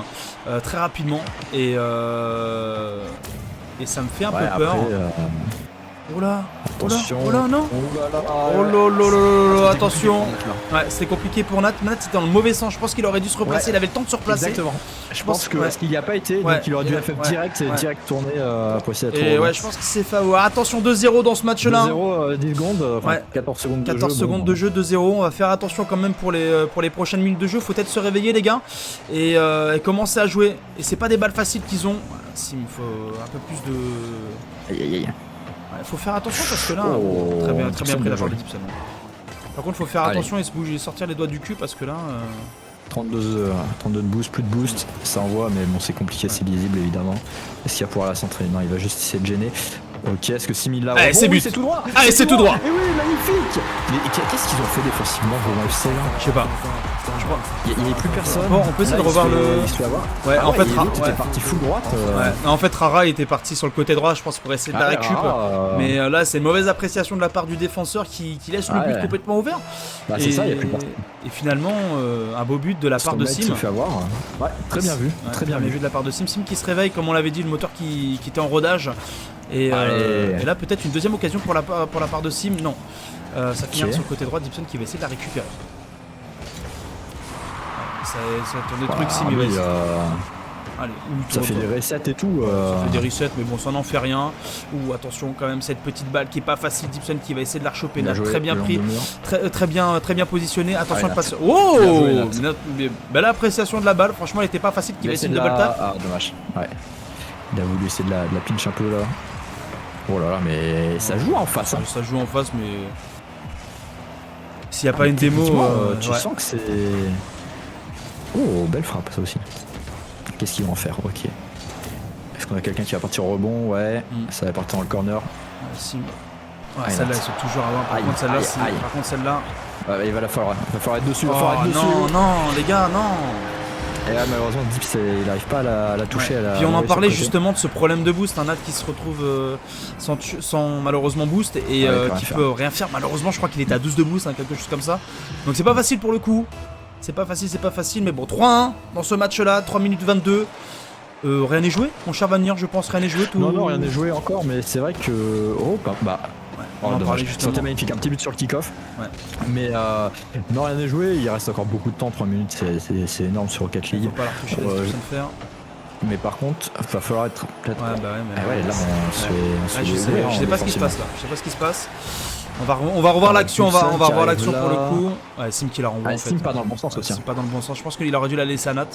très rapidement, et ça me fait un peu peur. Oh là, Attention. oh là, non. Oh là là. Oh là là là là, attention. Compliqué pour Nat, là. Ouais, c'était compliqué pour Nat. Nat c'était dans le mauvais sens. Je pense qu'il aurait dû se replacer. Ouais. Il avait le temps de se replacer. Exactement. Je pense que parce qu'il n'y a pas été, Ouais. donc il aurait dû Ouais. faire Ouais. direct et Ouais. direct tourner pour essayer d'être Et au ouais, je pense qu'il s'est fait avoir. Attention, 2-0 dans ce match-là. 2-0, 10 secondes, enfin, Ouais. 14 secondes de 14 jeu. secondes de jeu, 2-0. On va faire attention quand même pour les prochaines minutes de jeu. Faut peut-être se réveiller, les gars, et commencer à jouer. Et c'est pas des balles faciles qu'ils ont. S'il me faut un peu plus de. Aïe aïe aïe. Ouais, faut faire attention parce que là, Oh, très bien Gibson, pris la bien part joué. de Gibson. Par contre, faut faire Allez. attention et se bouger, sortir les doigts du cul parce que là. 32 de boost, plus de boost, ça envoie, mais bon, c'est compliqué, c'est lisible évidemment. Est-ce qu'il va pouvoir la centrer? Non, il va juste essayer de gêner. Ok, est-ce que 6000 là? Allez, c'est but. C'est tout droit. Allez, c'est tout droit. Et oui, magnifique. Mais qu'est-ce qu'ils ont fait défensivement pour FC là? Je sais pas. Je crois. Il n'y a plus personne. Bon, on peut essayer Là, de revoir il se fait- le- il se fait avoir. Ouais, Ah en fait, il était ouais. parti full droite. Ouais. Non, en fait, Rara était parti sur le côté droit, je pense, pour essayer de la récup. Mais là, c'est une mauvaise appréciation de la part du défenseur qui laisse le but Ouais. complètement ouvert. Bah, c'est ça, il n'y a plus personne. Et finalement, un beau but de la part de Son mec Sim. se fait avoir. Ouais, très bien vu. Ouais, Très bien vu. de la part de Sim. Sim qui se réveille, comme on l'avait dit, le moteur qui était en rodage. Et là, peut-être une deuxième occasion pour la part de Sim. Non. Ça finit sur le côté droit, Gibson qui va essayer de la récupérer. Ouais, ça tourne des trucs, Sim, il va oui, essayer. Allez, ça fait des resets et tout. Ça fait des resets, mais bon, ça n'en fait rien. Ou attention, quand même, cette petite balle qui est pas facile. Gibson qui va essayer de la rechoper. Nat, très bien pris, très bien positionné. Attention, le passe. Oh, belle appréciation de la balle. Franchement, elle était pas facile. Qui va essayer de double tap. Ah, dommage. Ouais. Il a voulu essayer de la pinch un peu là. Oh là là, mais ça joue en face. Hein. Ça joue en face, mais s'il n'y a pas une démo, tu sens que c'est. Oh, belle frappe, ça aussi. Qu'est-ce qu'ils vont en faire? Ok. Est-ce qu'on a quelqu'un qui va partir au rebond? Ouais, ça va partir dans le corner. Si. Ouais, celle-là, ils sont toujours à 1. Par contre, celle-là, Ouais, il va falloir être dessus. Oh, non, les gars, non. Et là, malheureusement, Dips, il n'arrive pas à la toucher. Ouais. Puis on en parlait justement de ce problème de boost. Un Nat qui se retrouve sans malheureusement boost et qui peut rien faire. Malheureusement, je crois qu'il était à 12 de boost, hein, quelque chose comme ça. Donc c'est pas facile pour le coup. C'est pas facile, mais bon, 3-1 dans ce match-là, 3 minutes 22. Rien n'est joué, mon cher Vanir, je pense, rien n'est joué. Tout... Non, rien n'est joué encore, mais c'est vrai que. Oh, bah. Ouais, on en parlait justement. C'était magnifique, un petit but sur le kick-off. Ouais. Mais non, rien n'est joué, il reste encore beaucoup de temps, 3 minutes, c'est énorme sur Rocket League. Faut pas la retoucher, laisse personne faire. Mais par contre, il va falloir être peut-être. Ouais, bah ouais, mais. Ouais, là, on se je sais pas ce qui se passe là. Je sais pas ce qui se passe. On va revoir l'action, on va revoir l'action pour le coup. Ouais, Sim qui la renvoie en fait. Sim pas dans le bon sens aussi. Sim pas dans le bon sens. Je pense qu'il aurait dû la laisser à Nat.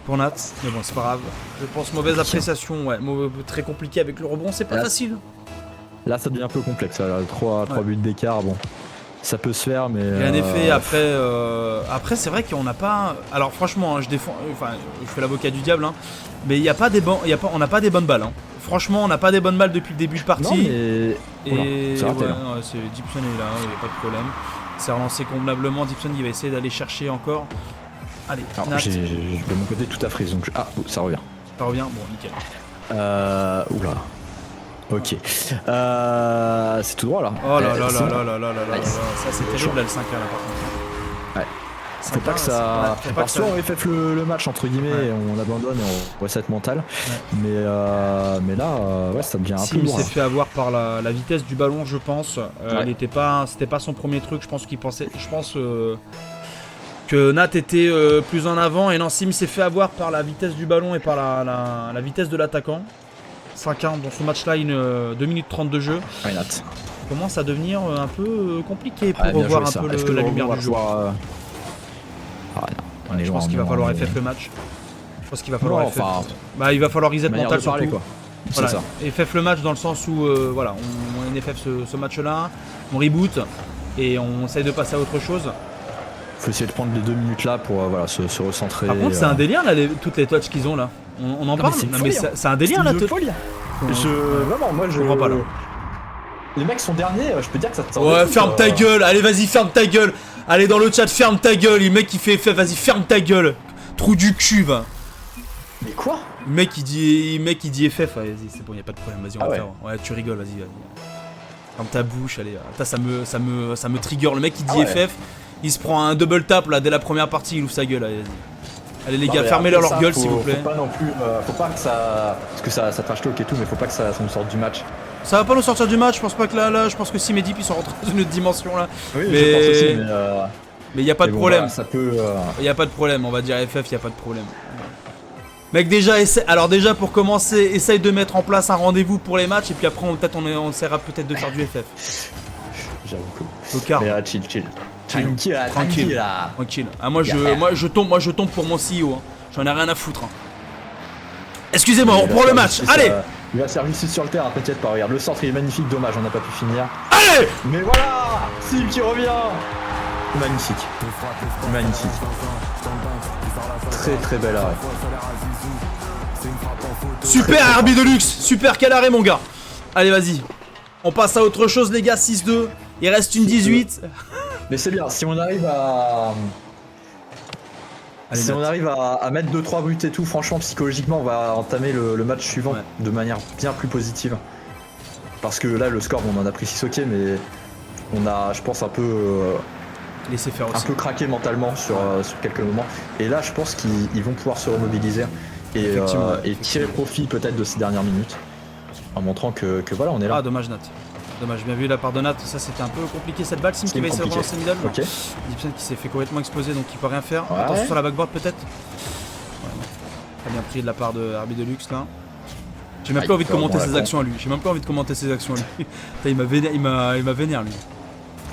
Pour Nat, mais bon, c'est pas grave. Je pense mauvaise appréciation, ouais, très compliqué avec le rebond, c'est pas facile. Là, ça devient un peu complexe. 3 buts d'écart, bon. Ça peut se faire, mais. Et en effet, après c'est vrai qu'on n'a pas. Alors franchement, hein, je fais l'avocat du diable, hein, mais il y a pas des on n'a pas des bonnes balles. Hein. Franchement, on n'a pas des bonnes balles depuis le début de partie. Non, mais... Et Gibson est là, il n'y a pas de problème. C'est relancé convenablement. Gibson, il va essayer d'aller chercher encore. Allez, j'ai de mon côté tout à frise, donc ça revient. Ça revient, bon, nickel. Oula. Ok. C'est tout droit là. Oh là là là là. Ça c'est terrible là, le 5-1 là par contre. Ouais. Faut pas que ça. Soit on FF le match entre guillemets, et on abandonne et on reset mental. Ouais. Mais là, ça devient un peu lourd. Il s'est fait avoir par la vitesse du ballon, je pense. C'était pas son premier truc. Je pense qu'il pensait. Je pense que Nat était plus en avant et non, Sim s'est fait avoir par la vitesse du ballon et par la vitesse de l'attaquant. 5-1 dans ce match-là, 2 minutes 30 de jeu. Ouais, Nat. Commence à devenir un peu compliqué pour revoir un peu la lumière du jour. Je pense qu'il va falloir FF le match. Je pense qu'il va falloir FF. Bah, il va falloir reset mental surtout. Voilà. FF le match dans le sens où voilà, on FF ce match-là, on reboot et on essaye de passer à autre chose. Faut essayer de prendre les 2 minutes là pour se recentrer. Par contre, c'est un délire là, toutes les touches qu'ils ont là. On en parle, mais c'est un délire là. Vraiment, moi je comprends pas là. Les mecs sont derniers, je peux dire que ça te sort. Ouais, ferme ta gueule, allez vas-y, ferme ta gueule. Allez dans le chat, ferme ta gueule. Le mec qui fait FF, vas-y, ferme ta gueule. Trou du cul, va. Mais quoi? Le mec qui dit FF, vas-y, c'est bon, y a pas de problème, vas-y, on va faire. Ouais, tu rigoles, vas-y. Ferme ta bouche, allez. Ça me trigger. Le mec qui dit FF, il se prend un double tap là dès la première partie, il ouvre sa gueule, allez. Allez les gars, fermez-leur leur gueule s'il vous plaît. Faut pas non plus, faut pas que ça, parce que ça trash talk et tout, mais faut pas que ça nous sorte du match. Ça va pas nous sortir du match, je pense pas que là je pense que Sim et Deep ils sont rentrés dans une autre dimension là. Oui, mais... je pense aussi, mais y a pas de bon, problème. Voilà, ça peut. Y a pas de problème, on va dire FF, y a pas de problème. Mec, déjà, alors déjà pour commencer, essaye de mettre en place un rendez-vous pour les matchs et puis après on essaiera peut-être de faire du FF. J'avoue que. Tocard. Mais chill. Tranquille. Tranquille. Ah, moi je tombe pour mon CEO. Hein. J'en ai rien à foutre. Hein. Excusez-moi, on reprend le match. Allez. Il va servir ici sur le terrain, t'inquiète pas. Regarde, le centre il est magnifique, dommage, on n'a pas pu finir. Allez. Mais voilà, Sim qui revient. Magnifique. Très belle arrêt. Super Arby Deluxe. Super quel arrêt mon gars. Allez vas-y. On passe à autre chose les gars, 6-2. Il reste une 18. Mais c'est bien, si on arrive à... Allez, si on arrive à mettre 2-3 buts et tout, franchement, psychologiquement, on va entamer le match suivant de manière bien plus positive. Parce que là, le score, on en a pris 6 ok, mais on a, je pense, un peu craqué mentalement sur quelques moments. Et là, je pense qu'ils vont pouvoir se remobiliser et tirer profit peut-être de ces dernières minutes. En montrant que voilà, on est là. Ah, dommage Nat. Dommage, bien vu la part de Nat, ça c'était un peu compliqué cette balle. Sim qui va essayer de relancer middle. Ok. Gibson qui s'est fait complètement exploser donc il peut rien faire. Ouais. Attention sur la backboard peut-être. Ouais, très bien pris de la part de Arby Deluxe là. J'ai même pas envie de commenter ses actions à lui. J'ai même pas envie de commenter ses actions à lui. Il m'a vénère lui.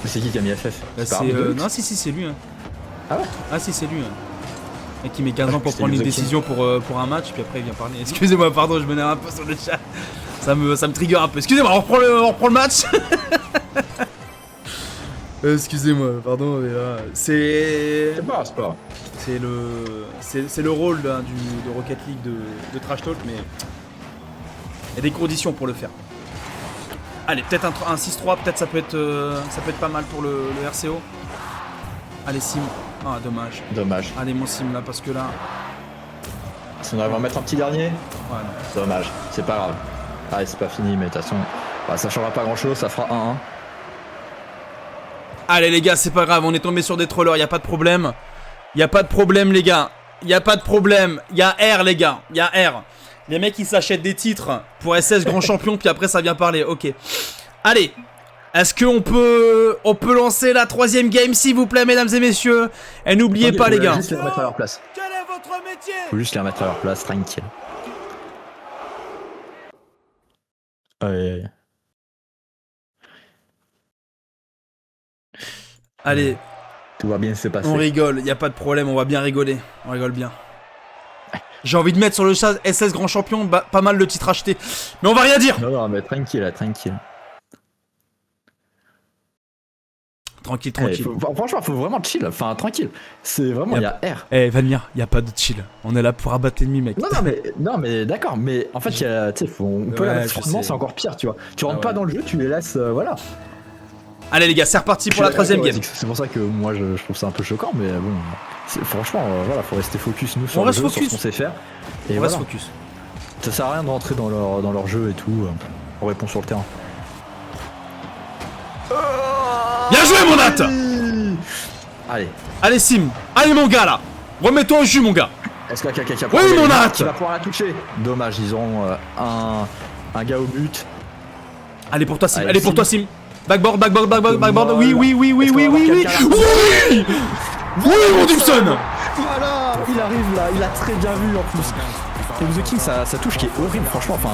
Mais c'est qui a mis FF? Non si c'est lui. Hein. Ah ouais? Ah si c'est lui. Hein. Et qui met 15 ans pour prendre une décision pour un match puis après il vient parler. Excusez-moi pardon je m'énerve un peu sur le chat. Ça me trigger un peu. Excusez-moi, on reprend le match. Excusez-moi, pardon, mais là, c'est pas. C'est le rôle de Rocket League de Trash Talk, mais il y a des conditions pour le faire. Allez, peut-être un 6-3, peut-être ça peut être pas mal pour le RCO. Allez, Sim. Ah, dommage. Allez, mon Sim là, parce que là. Si on arrive à en mettre un petit dernier. Ouais, non. Dommage, c'est pas grave. Ah, c'est pas fini, mais de toute façon, ça changera pas grand chose, ça fera 1-1. Allez les gars, c'est pas grave, on est tombé sur des trollers, y a pas de problème. Y a pas de problème les gars. Y a pas de problème. Y a R les gars, y a R. Les mecs ils s'achètent des titres pour SS grand champion puis après ça vient parler. OK. Allez. Est-ce qu'on peut lancer la 3ème game s'il vous plaît mesdames et messieurs. Et n'oubliez pas les gars. Juste les remettre à leur place. Quel est votre métier? Faut juste les remettre à leur place, tranquille. Allez. Tout va bien se passer. On rigole, y a pas de problème, on va bien rigoler. On rigole bien. J'ai envie de mettre sur le chat SS grand champion, pas mal de titres achetés. Mais on va rien dire. Non, mais tranquille. Tranquille. Franchement, faut vraiment chill. Enfin, tranquille. C'est vraiment, il y a R. Vanir, y a pas de chill. On est là pour abattre l'ennemi, mec. Non, mais d'accord. Mais en fait, on peut la mettre froidement, c'est encore pire, tu vois. Tu rentres pas dans le jeu, tu les laisses, voilà. Allez les gars, c'est reparti pour la 3ème game. C'est pour ça que moi, je trouve ça un peu choquant, mais bon. Franchement, voilà, faut rester focus, nous, sur le jeu, sur ce qu'on sait faire. Et on reste focus. Ça sert à rien de rentrer dans leur jeu et tout. On répond sur le terrain. Bien joué mon Nat. Allez Sim. Allez mon gars là. Remets-toi au jus mon gars. Est-ce que quelqu'un oui mon Nat va pouvoir la toucher? Dommage, ils ont un gars au but. Allez pour toi Sim. Allez pour toi Sim. Backboard. Oui. Oui mon Gibson. Voilà, il arrive là, il a très bien vu en plus. Et The King, sa touche qui est horrible, franchement, enfin,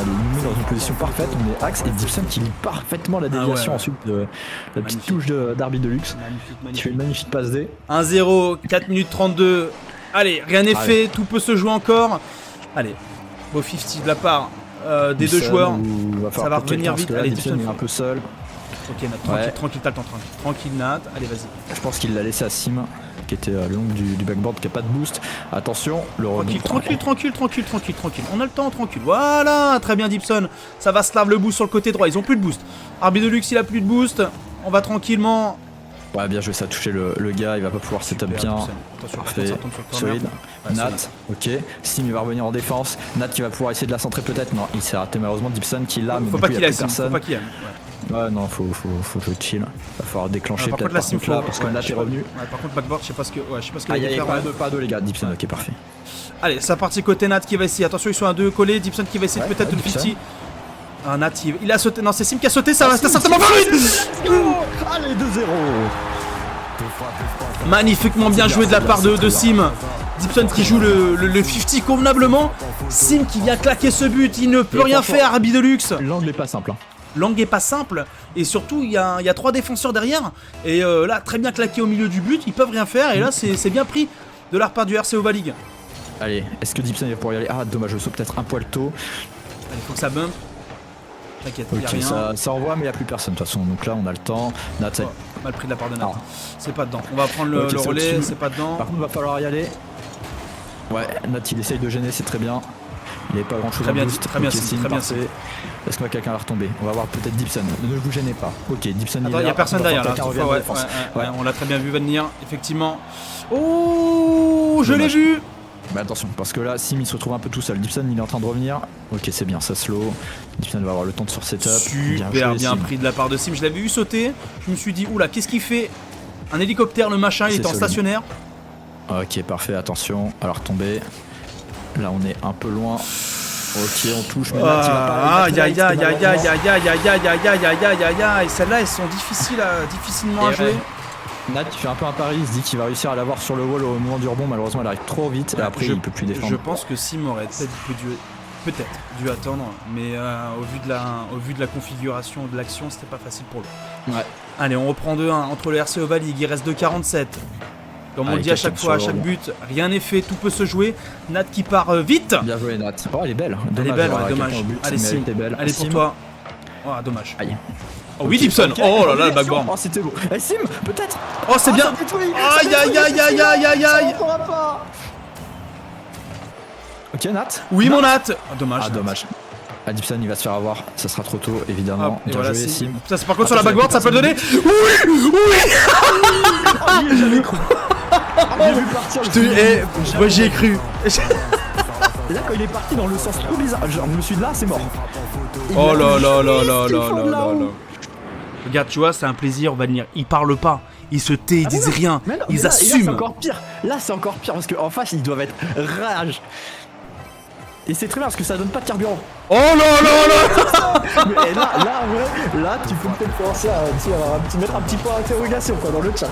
il nous met dans une position parfaite, on est axe, et Gibson qui lit parfaitement la déviation ensuite de la petite touche d'Arby Deluxe, qui fait une magnifique passe D. 1-0, 4 minutes 32, allez, rien n'est fait, tout peut se jouer encore. Allez, beau 50 de la part des deux joueurs, ça va revenir vite, allez, Gibson est un peu seul. Ok Nat, tranquille, t'as le temps, tranquille Nat, allez vas-y. Je pense qu'il l'a laissé à Sim, qui était le long du backboard, qui a pas de boost. Attention, le rebond. Tranquille, on a le temps, tranquille. Voilà, très bien Gibson, ça va se lave le boost sur le côté droit, ils ont plus de boost. Arby Deluxe il a plus de boost, on va tranquillement. Ouais, bien joué, ça a touché le gars, il va pas pouvoir setup bien. Parfait, solide. Nat, ok. Sim il va revenir en défense. Nat qui va pouvoir essayer de la centrer peut-être. Non, il s'est raté malheureusement. Gibson qui l'a, mais faut pas qu'il aille, faut pas qu'il aille. Ouais, non, faut chill. Va falloir déclencher peut-être par contre là, parce que Nat est revenu. Ouais, par contre, backboard, je sais pas ce que. Ouais, je sais pas ce que. Il y a pas deux les gars. Gibson, ok, parfait. Allez, c'est parti côté Nat qui va essayer. Attention, ils sont à deux collés. Gibson qui va essayer peut-être de le 50. Ah, Nat, il a sauté. Non, c'est Sim qui a sauté, ça va certainement pas lui. Allez, 2-0. Magnifiquement bien joué de la part de Sim. Dibson qui joue le 50 convenablement. Sim qui vient claquer ce but, il ne peut rien faire à Bidelux. L'angle est pas simple. Hein. L'angle est pas simple. Et surtout, il y a 3 défenseurs derrière. Et là, très bien claqué au milieu du but, ils peuvent rien faire. Et là, c'est bien pris de la part du RC Oval League. Allez, est-ce que Dibson va pouvoir y aller? Ah, dommage, le saut peut-être un poil tôt. Il faut que ça bump. T'inquiète, Ok, y a rien. ça envoie, mais il n'y a plus personne de toute façon. Donc là, on a le temps. Nat, ça... Mal pris de la part de Nat. C'est pas dedans. On va prendre le relais, c'est pas dedans. Par contre, il va falloir y aller. Ouais, Nat, il essaye de gêner, c'est très bien. Il n'y avait pas grand chose très bien, boost. très bien, okay, très bien. Est-ce que quelqu'un va retomber? On va voir peut-être Dibson. Ne vous gênez pas. Ok, Dibson. Attends, il n'y a personne derrière là. Ouais, on l'a très bien vu venir, effectivement. Oh, je l'ai vu. Mais attention, parce que là, Sim il se retrouve un peu tout seul. Dibson il est en train de revenir. Ok, c'est bien, ça slow. Dibson va avoir le temps de sur setup. Super bien pris de la part de Sim. Je l'avais vu sauter. Je me suis dit, oula, qu'est-ce qu'il fait? Un hélicoptère, le machin, il est en stationnaire. Ok, parfait, attention. Alors tomber. Là, on est un peu loin. Ok, on touche. Mais là, aïe aïe aïe aïe aïe aïe aïe aïe aïe aïe aïe aïe aïe aïe aïe. Et celles-là, elles sont difficilement à jouer. Nat il fait un peu un pari, il se dit qu'il va réussir à l'avoir sur le wall au moment du rebond, malheureusement elle arrive trop vite et après il peut plus défendre. Je pense que Sim aurait peut-être dû attendre, mais au vu de la configuration de l'action, c'était pas facile pour lui. Ouais. Allez, on reprend 2-1 entre le RC Oval League, il reste 2,47. Comme on le dit à chaque fois, à chaque but, rien n'est fait, tout peut se jouer. Nat qui part vite. Bien joué Nat. Oh, elle est belle. Elle est belle, ouais, dommage. Allez Sim, allez pour toi. Oh, dommage. Aïe. Oh oui, Dibson! Oh là là, le backboard! Oh, c'était beau! Eh, Sim, peut-être! Oh, c'est bien! Aïe aïe aïe aïe aïe aïe aïe! Ok, Nat? Oui, mon Nat! Dommage. Ah, dommage. Ah, Dibson, il va se faire avoir, ça sera trop tôt, évidemment. Bien voilà, joué, Sim. Ça, c'est par contre sur la backboard, ça peut donner! Oui! Oui! J'avais cru! J'ai vu partir le moi j'y ai cru! Et là, quand il est parti dans le sens trop bizarre, genre, je me suis dit là, c'est mort. Oh là là là là là là là. Regarde, tu vois, c'est un plaisir, on va venir. Ils parlent pas, ils se tait, ils disent rien, ils assument. Là, c'est encore pire. Là, c'est encore pire parce qu'en face, ils doivent être rage. Et c'est très bien parce que ça donne pas de carburant. Oh là là là. Mais là, en vrai, là, tu peux peut-être penser à mettre un petit point d'interrogation dans le chat.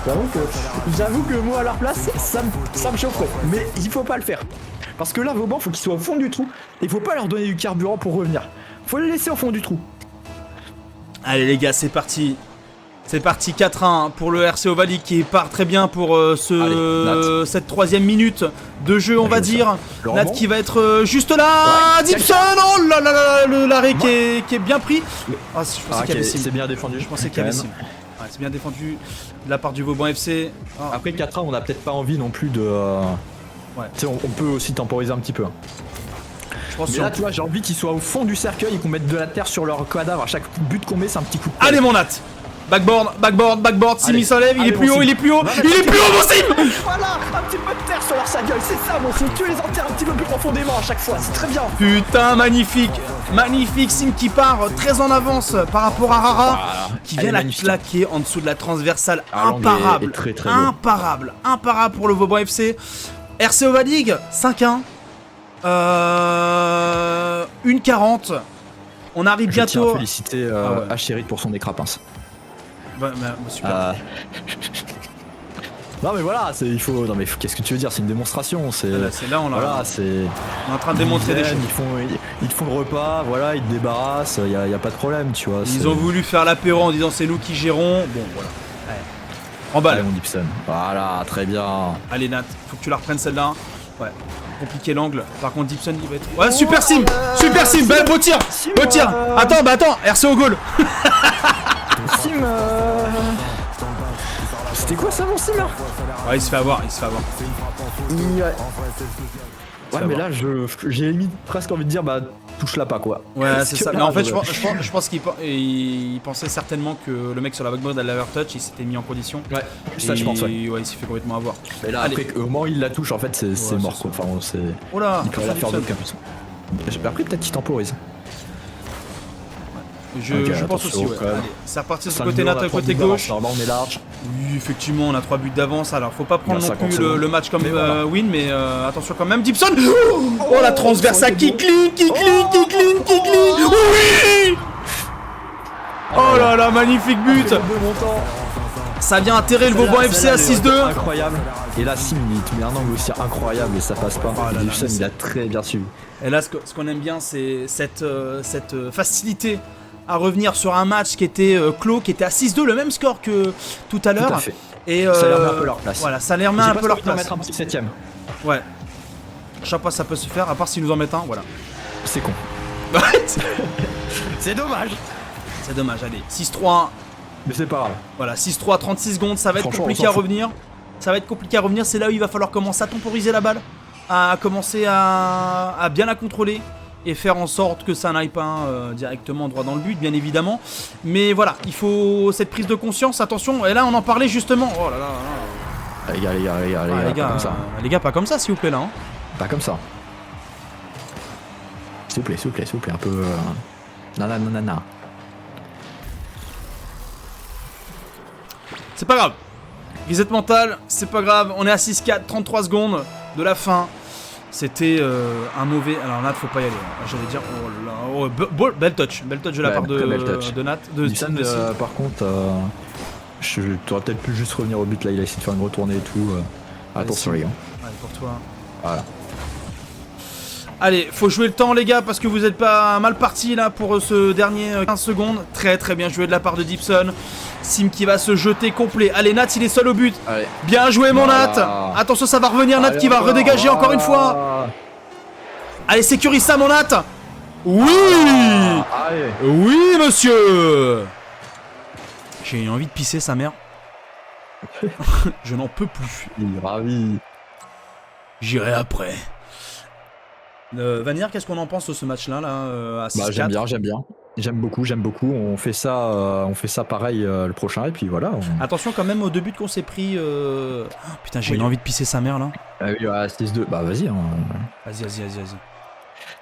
J'avoue que moi, à leur place, ça me chaufferait. Mais il faut pas le faire. Parce que là, Vauban, faut qu'ils soient au fond du trou. Et il faut pas leur donner du carburant pour revenir. Faut les laisser au fond du trou. Allez les gars, c'est parti. C'est parti 4-1 pour le RC Oval League qui part très bien pour cette 3ème minute de jeu, on va dire. Nat qui va être juste là. Ouais, Dibson, oh là là là, l'arrêt qui est bien pris. Ah, je pensais qu'il y avait Sim. C'est bien défendu. Je pensais qu'il y avait Sim. Ouais, c'est bien défendu de la part du Vauban FC. Ah. Après 4-1, on n'a peut-être pas envie non plus de... Ouais. Tu sais, on peut aussi temporiser un petit peu. Je pense. Mais là, tu vois, j'ai envie qu'ils soient au fond du cercueil et qu'on mette de la terre sur leur cadavre. À chaque but qu'on met, c'est un petit coup de... Allez mon Nat. Backboard, Sim il s'enlève, il est plus haut, il est plus haut, mon Sim. Voilà, un petit peu de terre sur leur gueule, c'est ça mon Sim, tu les enterres un petit peu plus profondément à chaque fois, c'est très bien. Putain, magnifique Sim qui part très en avance par rapport à Rara, qui vient la claquer en dessous de la transversale, imparable, imparable pour le Vauban FC. RC Oval League, 5-1, 1-40, on arrive bientôt. Je tiens à féliciter Achérit pour son écrapince. Super. Non mais voilà, il faut. Non mais qu'est-ce que tu veux dire? C'est une démonstration. C'est là on voilà, on est en train de démontrer des choses. Ils te font le repas, voilà, ils te débarrassent. Y a pas de problème, tu vois. Ils ont voulu faire l'apéro en disant c'est nous qui gérons. Bon voilà. En balle. Allez mon Dibson. Voilà, très bien. Allez Nat, faut que tu la reprennes celle-là. Ouais. Compliqué l'angle. Par contre Dibson il va être. Ouais, super Sim, beau tir. Attends, RC au goal. Sim, c'était quoi ça mon Sim là? Ouais, il se fait avoir. Ouais, mais là j'ai limite presque envie de dire touche-la pas quoi. Ouais, c'est ça. Mais en fait, je pense qu'il pensait certainement que le mec sur la backboard allait touch, il s'était mis en condition. Ouais, ça je pense. Ouais, il s'est fait complètement avoir. Mais là, après, au moment où il la touche, en fait, c'est mort quoi. Enfin, oh là, il peut la faire d'autres cas. Après, peut-être qu'il temporise. Je pense aussi, ouais. Allez, c'est reparti de ce côté Nat, côté gauche. Normalement, on est large. Oui, effectivement, on a 3 buts d'avance. Alors, faut pas prendre non plus le match comme win, mais attention quand même. Gibson. Oh, la transversale qui clean. Oui. Oh là là, magnifique but. Ça vient atterrer le Vauban FC à 6-2. Incroyable. Et là, Sim, il te met un angle aussi incroyable et ça passe pas. Gibson, il a très bien suivi. Et là, ce qu'on aime bien, c'est cette facilité à revenir sur un match qui était clos, qui était à 6-2, le même score que tout à l'heure. Tout à fait. Et ça leur met un peu leur place. Voilà, ça leur met un peu leur place. Mettre un petit 7ème. Ouais. Chaque fois, ça peut se faire, à part s'ils nous en mettent un, voilà. C'est con. C'est dommage. C'est dommage, allez. 6-3. Mais c'est pas grave. Voilà, 6-3, 36 secondes, ça va être compliqué à revenir. Ça va être compliqué à revenir, c'est là où il va falloir commencer à temporiser la balle, à commencer à bien la contrôler et faire en sorte que ça n'aille pas directement droit dans le but, bien évidemment. Mais voilà, il faut cette prise de conscience, attention, et là on en parlait justement. Oh là là là. Les gars, pas comme ça s'il vous plaît là. Hein. Pas comme ça. S'il vous plaît, un peu... Nanana. C'est pas grave. Reset mental, c'est pas grave. On est à 6-4, 33 secondes de la fin. C'était un mauvais... Alors Nat, faut pas y aller. J'allais dire... Oh là... Oh, belle touch de la part de Nat. Gibson, par contre, t'aurais peut-être pu juste revenir au but là. Il a essayé de faire une retournée et tout. Attention les gars. Allez, pour toi. Voilà. Allez, faut jouer le temps les gars parce que vous êtes pas mal partis là pour ce dernier 15 secondes. Très très bien joué de la part de Gibson. Sim qui va se jeter complet. Allez Nat, il est seul au but. Allez. Bien joué mon Nat. Attention, ça va revenir. Nat qui va redégager encore une fois. Allez, sécurise ça mon Nat. Oui. Oui monsieur. J'ai envie de pisser sa mère. Je n'en peux plus. Il est ravi. J'irai après. Vanir, qu'est-ce qu'on en pense de ce match-là à 6-4 j'aime bien. J'aime beaucoup. On fait ça pareil le prochain et puis voilà. Attention quand même aux 2 buts qu'on s'est pris. Oh, putain, j'ai envie de pisser sa mère là. Oui, à 6-2. Bah vas-y. Hein. Vas-y.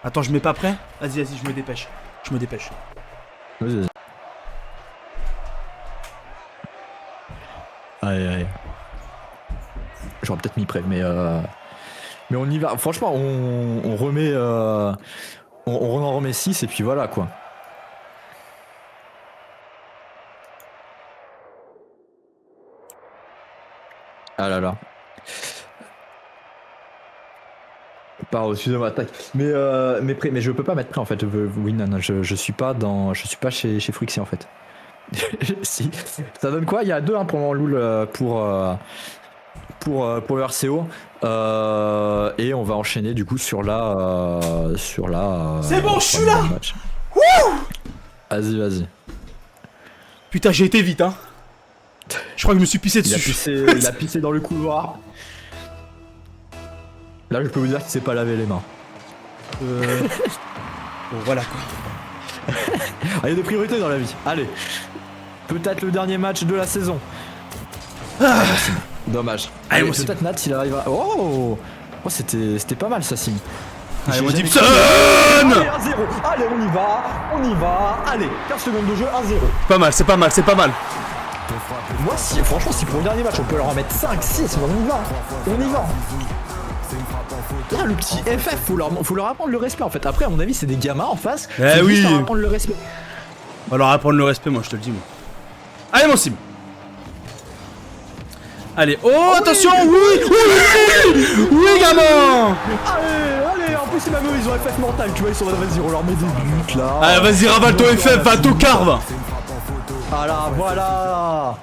Attends, je mets pas prêt. Vas-y, je me dépêche. Vas-y. Allez. J'aurais peut-être mis prêt, mais on y va. Franchement, on remet, on en remet 6 et puis voilà quoi. Ah là là. Excusez-moi, tac. Mais je peux pas mettre prêt en fait. Oui, non, je suis pas chez Frixie en fait. Si. Ça donne quoi? Il y a 2-1 pour Loul pour le RCO et on va enchaîner du coup sur la c'est bon, je suis là. Vas-y. Putain, j'ai été vite hein. Je crois que je me suis pissé dessus. Il a pissé dans le couloir. Là je peux vous dire qu'il s'est pas lavé les mains. Bon voilà quoi. Il y a des priorités dans la vie. Allez. Peut-être le dernier match de la saison. Dommage. Allez, peut-être Nat s'il arrive à... Oh, c'était pas mal ça, Sim. Allez, mon Gibson. Allez, 1-0. Allez, on y va. Allez, 15 secondes de jeu, 1-0. C'est pas mal. Moi, franchement, si pour le dernier match, on peut leur en mettre 5, 6, on y va. Là, le petit FF, faut leur apprendre le respect en fait. Après, à mon avis, c'est des gamins en face. Eh oui. Leur apprendre le respect. On va leur apprendre le respect, moi, je te le dis, moi. Allez, mon Sim. Allez, oh attention, oui, gamin. Allez, en plus, ils ont FF mental, tu vois, vas-y, on leur met des buts là. Allez, vas-y, ravale ton FF, va tout carve. Voilà.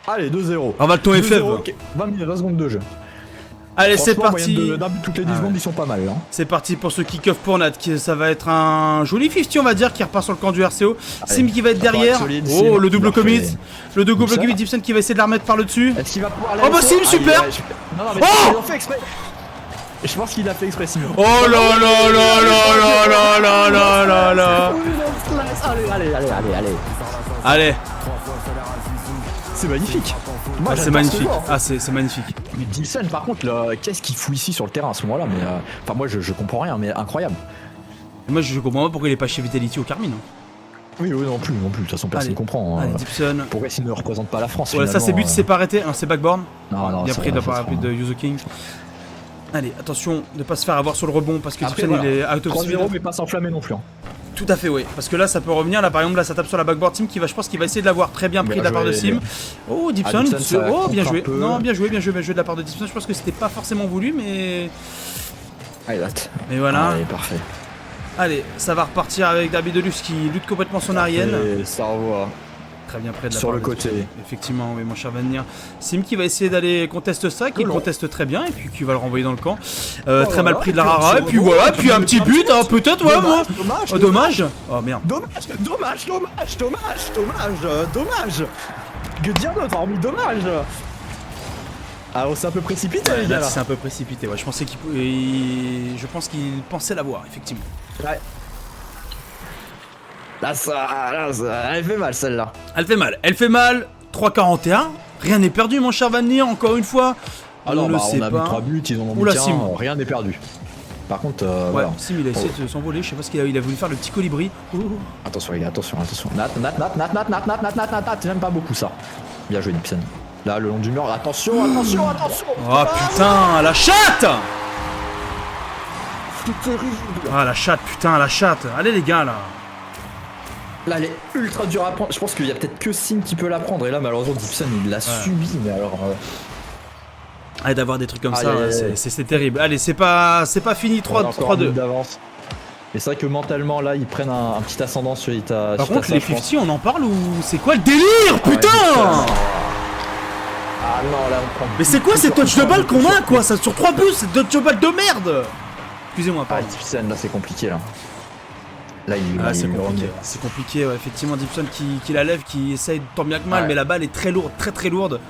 Allez, 2-0. Ravale ton FF. Okay. 20 secondes de jeu. Allez, c'est parti. D'un but toutes les 10 secondes, ils sont pas mal. Hein. C'est parti pour ce kick-off pour Nat. Ça va être un joli 50, on va dire, qui repart sur le camp du RCO. Sim qui va être derrière. Solide, oh, le double commit. Le double commit, Gibson qui va essayer de la remettre par le dessus. Est-ce qu'il va pouvoir Oh, bah Sim, super. Non, mais il a fait exprès. Je pense qu'il a fait exprès, Sim. Oh là là. Allez. C'est magnifique. C'est magnifique. C'est magnifique. Mais Gibson, par contre, qu'est-ce qu'il fout ici sur le terrain à ce moment-là? Mais enfin, moi, je comprends rien, mais incroyable. Et moi, je comprends pas pourquoi il est pas chez Vitality au Carmine. Oui, non plus. De toute façon, personne Allez. comprend. Allez, Dipson. Pourquoi s'il ne représente pas la France Voilà, ça c'est but, c'est pas arrêté. Hein, c'est backboard. Non, Bien ça pris de va, la ça part sera- de Yuzo King. Allez, attention de pas se faire avoir sur le rebond parce que Après, Dipson voilà. il est out of speed. 3-0, mais pas s'enflammer non plus. Hein. Tout à fait, oui. Parce que là, ça peut revenir. Là, par exemple, là, ça tape sur la backboard team qui va, je pense, qu'il va essayer de l'avoir très bien pris de la part de Sim. Oh, Dipson. Dipson, ça Oh, bien contre joué. un peu. Non, bien joué de la part de Dipson. Je pense que c'était pas forcément voulu, mais. Allez, là. Mais voilà. Allez, parfait. Allez, ça va repartir avec Davidolus qui lutte complètement son Arienne. Et ça revoit. Très bien près de la Sur part le de côté. Dipson. Effectivement, oui, mon cher Vanir. Sim qui va essayer d'aller conteste ça, qui Non. conteste très bien, et puis qui va le renvoyer dans le camp. Très voilà, mal pris de la et puis un Rara, et petit puis rebond, voilà, et puis puis un un petit petit but, hein, peut-être, ouais, moi. Oh, dommage. Oh merde. Dommage. Que dire d'autre hormis dommage. Ah, on s'est un peu précipité, les gars, Là, là. c'est un peu précipité, ouais. Je pensais je pense qu'il pensait l'avoir, effectivement. Ouais. Là, elle fait mal, celle-là. Elle fait mal. 3,41. Rien n'est perdu, mon cher Vanir, encore une fois. Alors, on le sait on a pas. mis 3 buts, ils en ont mis Oula, qu'un, Sim. rien n'est perdu. Par contre, Ouais, voilà. Sim, il a essayé de s'envoler. Je sais pas ce qu'il a, il a voulu faire le petit colibri. Ouh. Attention, les gars, attention. Nat, j'aime pas beaucoup ça. Bien joué, Nipson. Là, le long du mur, attention. Oh putain, la chatte. C'est terrible. Ah, la chatte, putain, la chatte. Allez, les gars, là. Là, elle est ultra dure à prendre. Je pense qu'il y a peut-être que Sim qui peut la prendre. Et là, malheureusement, Dipson, il l'a subi. Mais alors. Allez, d'avoir des trucs comme Aïe, ça, aïe, ouais, aïe. c'est terrible. Allez, c'est pas fini, on a encore un but 3-2. d'avance. Et c'est vrai que mentalement, là, ils prennent un petit ascendant sur Ita. Par sur contre, Ita, les je pense. 50, on en parle ou c'est quoi le délire, putain? Ah non, là, on prend. Mais c'est quoi ces touch de balle qu'on a, quoi? Ça sur 3 buts, c'est touch de balle de merde. Excusez-moi, Ah, pardon. Dipson, là, c'est compliqué, là. Là, il Ah, il c'est lui compliqué. remet. C'est compliqué, ouais. Effectivement, Dipson qui la lève, qui essaye tant bien que mal, Ouais. mais la balle est très lourde, très lourde.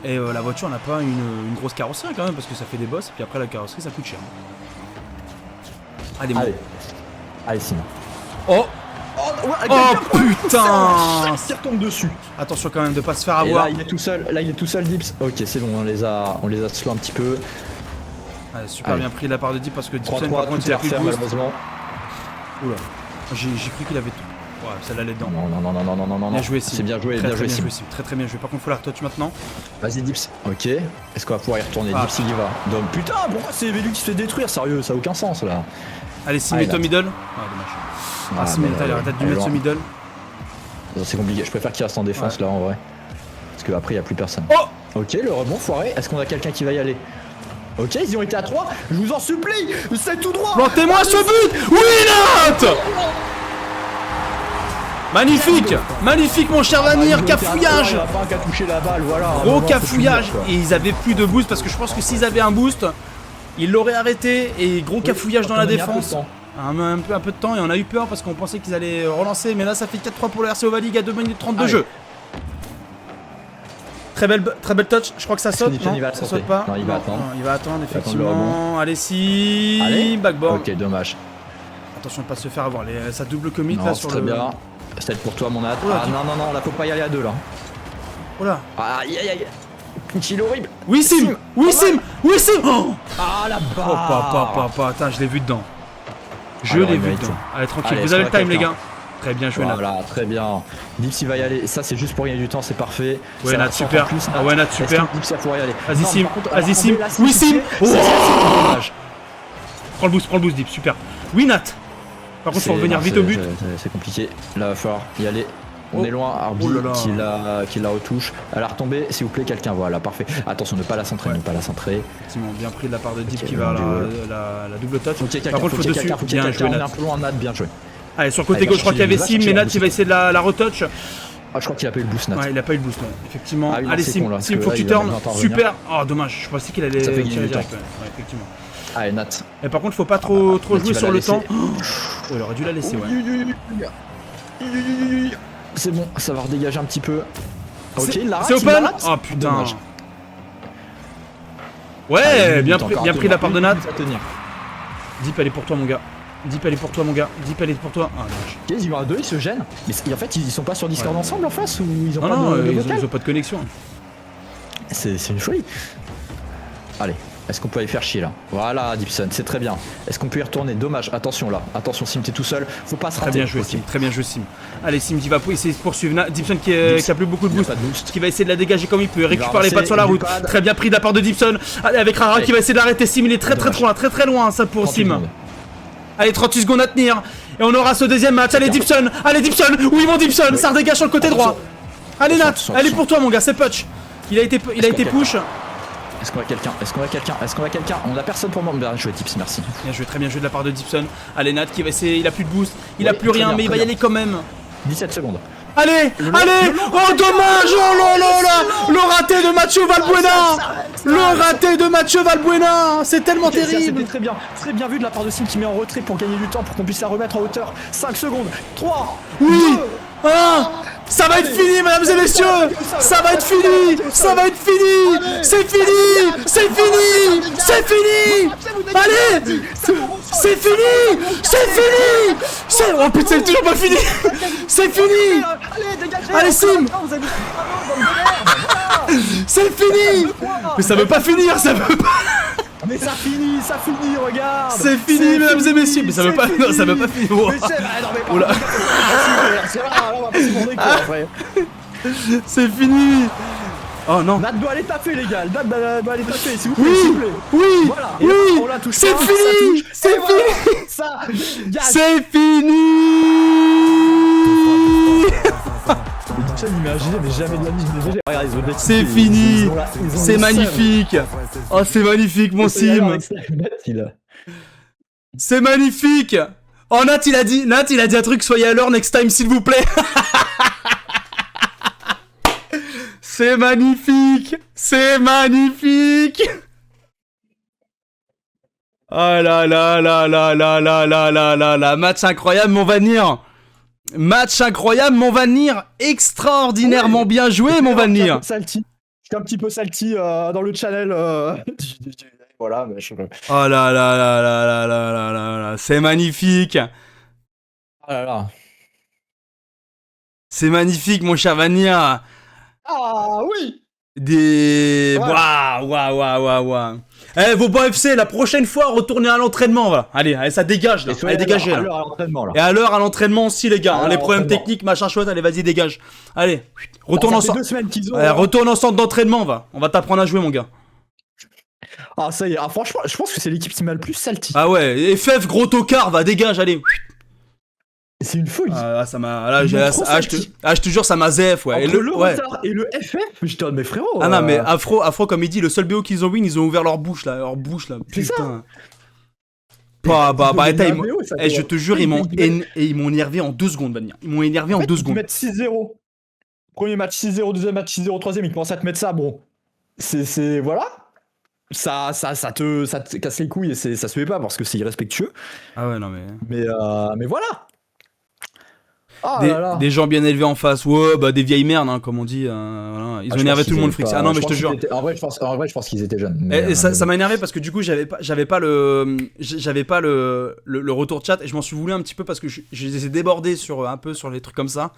Et la voiture n'a pas une grosse carrosserie quand même, parce que ça fait des bosses, et puis après la carrosserie ça coûte cher. Allez, bon. Allez, Sim. Oh! Oh putain! Qui retombe dessus. Attention quand même de pas se faire Et avoir. là, il est tout seul, Dips. Ok, c'est bon, on les a slow un petit peu. Ouais, super Allez. bien pris de la part de Deep parce que Dipson 3-3, par contre tout il est a à pris le refaire, boost. malheureusement. Oula. J'ai cru qu'il avait tout. Ouais, celle-là elle est dedans. Non. Bien joué, Sim. C'est bien joué, Très, bien très joué, Sim. Sim. Très bien joué. Par contre faut la retouch maintenant. Vas-y, Dips. Ok. Est-ce qu'on va pouvoir y retourner? Ah. Dips, il y va. Donc, putain, pourquoi c'est Velu qui se fait détruire? Sérieux, ça a aucun sens, là. Allez, Sim Allez, est au là. middle. Ah dommage. Ah, Sim mais il a peut-être dû mettre ce middle. C'est compliqué, je préfère qu'il reste en défense, là, en vrai. Parce qu'après, il n'y a plus personne. Oh! Ok, le rebond foiré. Est-ce qu'on a quelqu'un qui va y aller? Ok, ils y ont été à 3. Je vous en supplie, c'est tout droit. Plantez-moi ce but! Oui, Nat! Magnifique! Magnifique, mon cher Vanir! Cafouillage! Il y en a pas un qui a touché la balle, voilà. Gros Vraiment, cafouillage! faut finir, quoi. Et ils avaient plus de boost parce que je pense que s'ils avaient un boost, ils l'auraient arrêté. Et gros cafouillage dans la On a mis un peu de défense. temps. Un peu de temps et on a eu peur parce qu'on pensait qu'ils allaient relancer. Mais là, ça fait 4-3 pour le RC Ovalig à 2 minutes 30 de Allez. jeu. Très belle touch. Je crois que ça saute. Dipson, Non, il va ça tenter. saute pas. Non, il va attendre. il va attendre, attendre le effectivement. Allez, si. Allez. Backboard. Ok, dommage. Attention de pas se faire avoir. Ça double commit Non, là c'est sur très le. bien. C'est pour toi, mon Nat. Oula, Ah non, là, faut pas y aller à 2, là. Oh là. Aïe. Une chill horrible. Oui, Sim! Oui, Sim! Oui, Sim! Oh! Ah, la Oh, barre. papa, attends, je l'ai vu dedans. Je Alors, l'ai il vu mérite. dedans. Allez, tranquille, Allez, vous avez le sur time, les quelqu'un. gars. Très bien joué, Nat. Voilà, très bien. Dips, il va y aller. Ça, c'est juste pour gagner du temps, c'est parfait. Ouais, Ça Nat, va sortir super. en plus, Ah ouais, Nat, Est-ce super. que Dips, il va pouvoir y aller. Vas-y, Non, Sim. par contre, Vas-y, alors, Sim. là, c'est Oui, Sim. compliqué. Oh. C'est dommage. Prends le boost, Deep, super. Oui, Nat. Par contre, faut revenir non, vite au but. C'est compliqué. Là, il va falloir y aller. On Oh. est loin. Arbi Oh là là. qui la retouche. Elle a retombé. S'il vous plaît, quelqu'un. Voilà, parfait. Attention, ne pas la centrer. Ouais. Ne pas la centrer. Effectivement, bien pris de la part de Deep Ok, qui va à bien joué. la double touch. Faut qu'il y ait quelqu'un. Par contre, faut qu'il y ait dessus. quelqu'un, faut qu'il y ait Bien quelqu'un. joué, On est Nat. un peu loin, Nat. Bien joué. Allez, sur le côté Allez, gauche, je crois qu'il y avait va Sim, chercher, mais va Nat, il va essayer de la retouch. Ah, je crois qu'il a pas eu le boost, Nat. Ouais, il a pas eu le boost, non. Effectivement. Ah oui, non, Allez, c'est Sim, con, là, Sim, parce faut que que tu là, il va turnes. bientôt revenir. Super. Oh, dommage. Je pensais qu'il allait Ça fait gagner tirer du direct. temps. Ouais, effectivement. Allez, Nat. Et par contre, faut pas trop Nat, il jouer va sur la le laisser. temps. Oh, il aurait dû la laisser, ouais. C'est bon, ça va redégager un petit peu. Ok, C'est- il la rate, c'est il la open. rate. Oh putain. Dommage. Ouais, Allez, bien encore à pris de tenir, la part de Nat. à tenir. Deep, elle est pour toi, mon gars. Deep, elle est pour toi, mon gars. Deep, elle est pour toi. Ah, dommage. Ok, ils vont à 2, ils se gênent. Mais en fait, ils sont pas sur Discord Ouais. ensemble en face ou ils ont Non, pas non, de ils vocal ont pas de connexion. C'est une folie. Allez, Est-ce qu'on peut aller faire chier là? Voilà, Dipson, c'est très bien. Est-ce qu'on peut y retourner? Dommage, attention là. Attention, Sim, t'es tout seul. Faut pas se rater. Très bien joué, Sim. Très bien joué, Sim. Allez, Sim, il va essayer de poursuivre. Dipson qui a plus beaucoup de boost. Qui va essayer de la dégager comme il peut. Récupère les pattes sur la route. Très bien pris de la part de Dipson. Allez, avec Rara qui va essayer d'arrêter Sim. Il est très loin, ça pour Sim. Allez, 38 secondes à tenir. Et on aura ce deuxième match. Allez, Dipson. Oui, mon Dipson. Ça redégage sur le côté droit. Allez, Nat. Elle est pour toi, mon gars. C'est Putsch. Il a été push. Est-ce qu'on a quelqu'un? On a personne pour moi. Bien joué, Tips, merci. Bien joué, très bien joué de la part de Dipson. Allez, Nat qui va essayer. Il a plus de boost. Il a plus rien, mais il va y aller quand même. 17 secondes. Allez. Oh, dommage. Oh là là là. Le raté de Mathieu Valbuena. C'est tellement terrible. C'était très bien vu de la part de Sim qui met en retrait pour gagner du temps, pour qu'on puisse la remettre en hauteur. 5 secondes. 3. Oui. 2. 1. Ça va être fini, mesdames et messieurs. Ça va être fini. C'est fini. Allez. C'est fini. Oh putain, c'est toujours pas fini. C'est fini. Allez, Sim. C'est fini. Mais ça veut pas finir, Mais ça finit, regarde. C'est fini, mesdames et messieurs. Mais ça veut pas finir. C'est fini. Oh non. Nat doit aller taper, les gars. Nat doit aller taper, s'il vous plaît. Oui. Voilà. C'est fini. C'est fini. C'est fini. C'est magnifique. Oh, c'est magnifique, mon Sim. C'est magnifique. Oh, Nat, il a dit un truc. Soyez à l'heure next time, s'il vous plaît. C'est magnifique. Oh là là là là là là là là là là. Match incroyable, mon Vanir. Extraordinairement bien joué, mon Vanir. J'étais un petit peu salty dans le channel. Voilà, mais oh là là là là là là là là. C'est magnifique. Oh là là. C'est magnifique, mon cher Vanir. Ah oui. Waouh. Eh, Vauban FC, la prochaine fois, retournez à l'entraînement, va. Allez, ça dégage, là. Allez, dégagez, là. Et à l'heure, à l'entraînement aussi, les gars. Les problèmes techniques, machin chouette, allez, vas-y, dégage. Allez, retourne ensemble. Retourne en centre d'entraînement, va. On va t'apprendre à jouer, mon gars. Ah, ça y est. Ah, franchement, je pense que c'est l'équipe qui m'a le plus salty. Ah ouais, FF, gros tocard, va, dégage, allez. C'est une folie. Ça m'a. Là, je te jure, ça m'a zef, ouais. Entre le retard et le FF, j'étais mais frérot. Ah non, mais Afro, comme il dit, le seul BO qu'ils ont win, ils ont ouvert leur bouche, là. Putain. Je te jure, ils m'ont énervé en 2 secondes, Vanir. Ils m'ont énervé en 2 secondes. Ils mettent 6-0. Premier match 6-0, deuxième match 6-0, troisième, ils commencent à te mettre ça. Bon, c'est voilà. Ça te casse les couilles et ça se fait pas parce que c'est irrespectueux. Ah ouais, non, mais. Mais voilà. Des gens bien élevés en face, des vieilles merdes, hein, comme on dit. Voilà. Ils ont énervé tout le monde, Frix. Ah non, mais je te jure. En vrai, je pense qu'ils étaient jeunes. Ça m'a énervé parce que du coup, j'avais pas le retour de chat et je m'en suis voulu un petit peu parce que je les ai débordés un peu sur les trucs comme ça.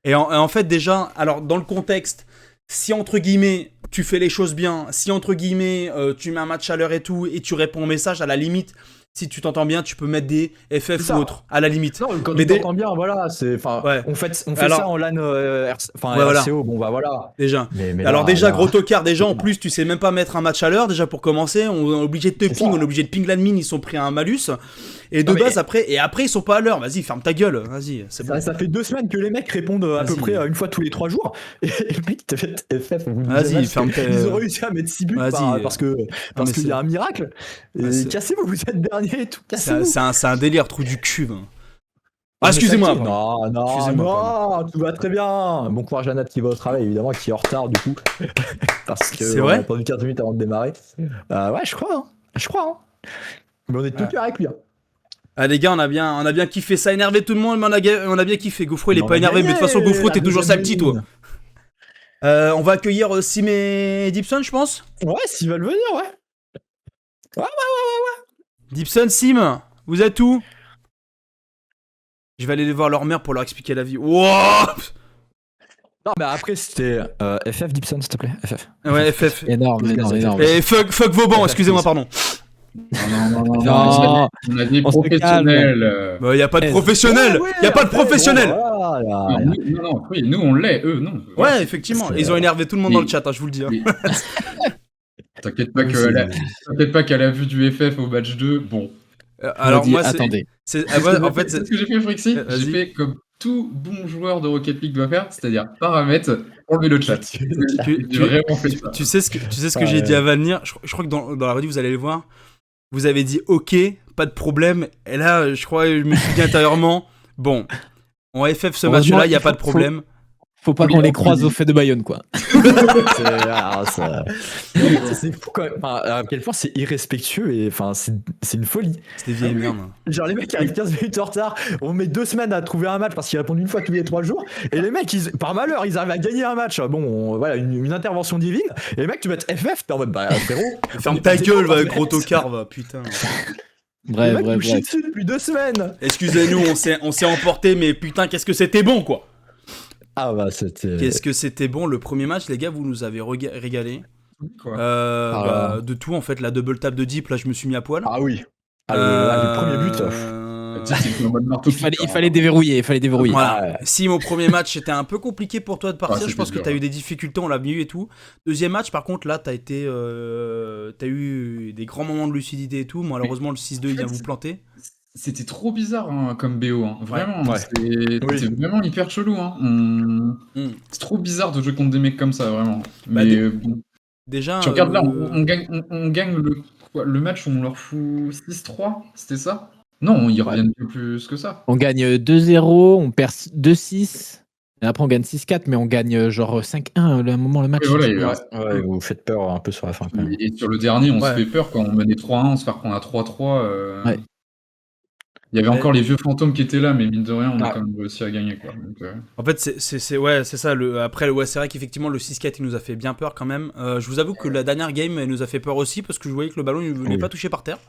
Et en fait, déjà, alors dans le contexte, si entre guillemets tu fais les choses bien, si entre guillemets tu mets un match à l'heure et tout et tu réponds au message, à la limite. Si tu t'entends bien, tu peux mettre des FF ou autre, à la limite. Non, quand tu t'entends bien, voilà, on fait ça en LAN, RCO, bon bah voilà. Déjà. Mais alors déjà, gros tocard, déjà en plus, tu sais même pas mettre un match à l'heure, déjà pour commencer, on est obligé de te ping, on est obligé de ping l'admin, ils sont pris à un malus. Et de base, après, ils sont pas à l'heure, vas-y, ferme ta gueule, vas-y. Ça fait 2 semaines que les mecs répondent à peu près une fois tous les 3 jours. Et le mec, te fait FF, vas-y, ferme ta gueule. Ils ont réussi à mettre 6 buts parce qu'il y a un miracle. Cassez-vous, vous êtes dernier et tout. C'est un délire, trou du cul. Excusez-moi. Non, tout va très bien. Bon courage à Nat qui va au travail, évidemment, qui est en retard du coup. Parce que c'est vrai, on a attendu 15 minutes avant de démarrer. Ouais, je crois. Mais on est tout cœur avec lui. Ah les gars, on a bien kiffé, ça a énervé tout le monde, mais on a bien kiffé. Gouffro, il est pas énervé, mais de toute façon, Gouffro, t'es toujours salty, toi. On va accueillir Sim et Dipson, je pense. Ouais, s'ils veulent venir, ouais. Dipson, Sim, vous êtes où? Je vais aller voir leur mère pour leur expliquer la vie. Wow. Non, mais après, c'était FF Gibson, s'il te plaît. FF. Ouais, FF. Énorme. Et fuck Vauban, excusez-moi, pardon. Non, On a des on se professionnels. Bah, y a pas de professionnel. Y a pas de professionnel. Non, oui, nous on l'est, eux non. Ouais, effectivement. Ils ont énervé tout le monde dans le chat, hein, je vous le dis. Mais- T'inquiète pas qu'à la vue du FF au match 2, bon. Alors moi, attendez. en fait, c'est ce que j'ai fait, Frixie. Vas-y. J'ai fait comme tout bon joueur de Rocket League doit faire, c'est-à-dire paramètres, enlever le chat. J'ai vraiment fait ça. Tu sais ce que j'ai dit à Valnir. Je crois que dans la revue, vous allez le voir. Vous avez dit OK, pas de problème. Et là, je crois, je me suis dit intérieurement, bon, en FF ce match-là, il y a pas de problème. Faut pas qu'on les croise au fait de Bayonne, quoi. C'est fou quand même. Enfin, à quel point c'est irrespectueux et enfin c'est une folie. C'était vieille merde. Genre les mecs arrivent 15 minutes en retard, on met 2 semaines à trouver un match parce qu'ils répondent une fois tous les 3 jours et les mecs par malheur ils arrivent à gagner un match. Bon voilà une intervention divine et les mecs tu mets FF t'es en mode bah frérot ferme ta gueule va, gros tocard va putain. Les mecs nous chient dessus depuis 2 semaines. Excusez-nous on s'est emporté mais putain qu'est-ce que c'était bon quoi. Ah bah c'était... Qu'est-ce que c'était bon le premier match les gars, vous nous avez régalé. De tout en fait, la double tap de Deep là je me suis mis à poil. Ah oui. Le premier but. Il fallait déverrouiller, Voilà. Si mon premier match était un peu compliqué pour toi de partir, je pense que t'as eu des difficultés, on l'a vu et tout. Deuxième match par contre là t'as eu des grands moments de lucidité et tout. Malheureusement le 6-2 il vient vous planter. C'était trop bizarre hein, comme BO, hein. Vraiment, ouais. C'est vraiment hyper chelou. Hein. C'est trop bizarre de jouer contre des mecs comme ça, vraiment. Mais bon. Déjà, tu regardes là, on gagne le match où on leur fout 6-3, c'était ça? Non, ils reviennent plus que ça. On gagne 2-0, on perd 2-6, et après on gagne 6-4, mais on gagne genre 5-1 à un moment le match. Ouais, vous faites peur un peu sur la fin quand même. Et sur le dernier, on se fait peur quand on menait 3-1, on se fait reprendre à 3-3. Ouais. Il y avait encore les vieux fantômes qui étaient là, mais mine de rien, on a quand même réussi à gagner. Quoi. Donc, en fait, c'est ça. Après, c'est vrai qu'effectivement, le 6-4, il nous a fait bien peur quand même. Je vous avoue que la dernière game, elle nous a fait peur aussi, parce que je voyais que le ballon ne venait pas toucher par terre.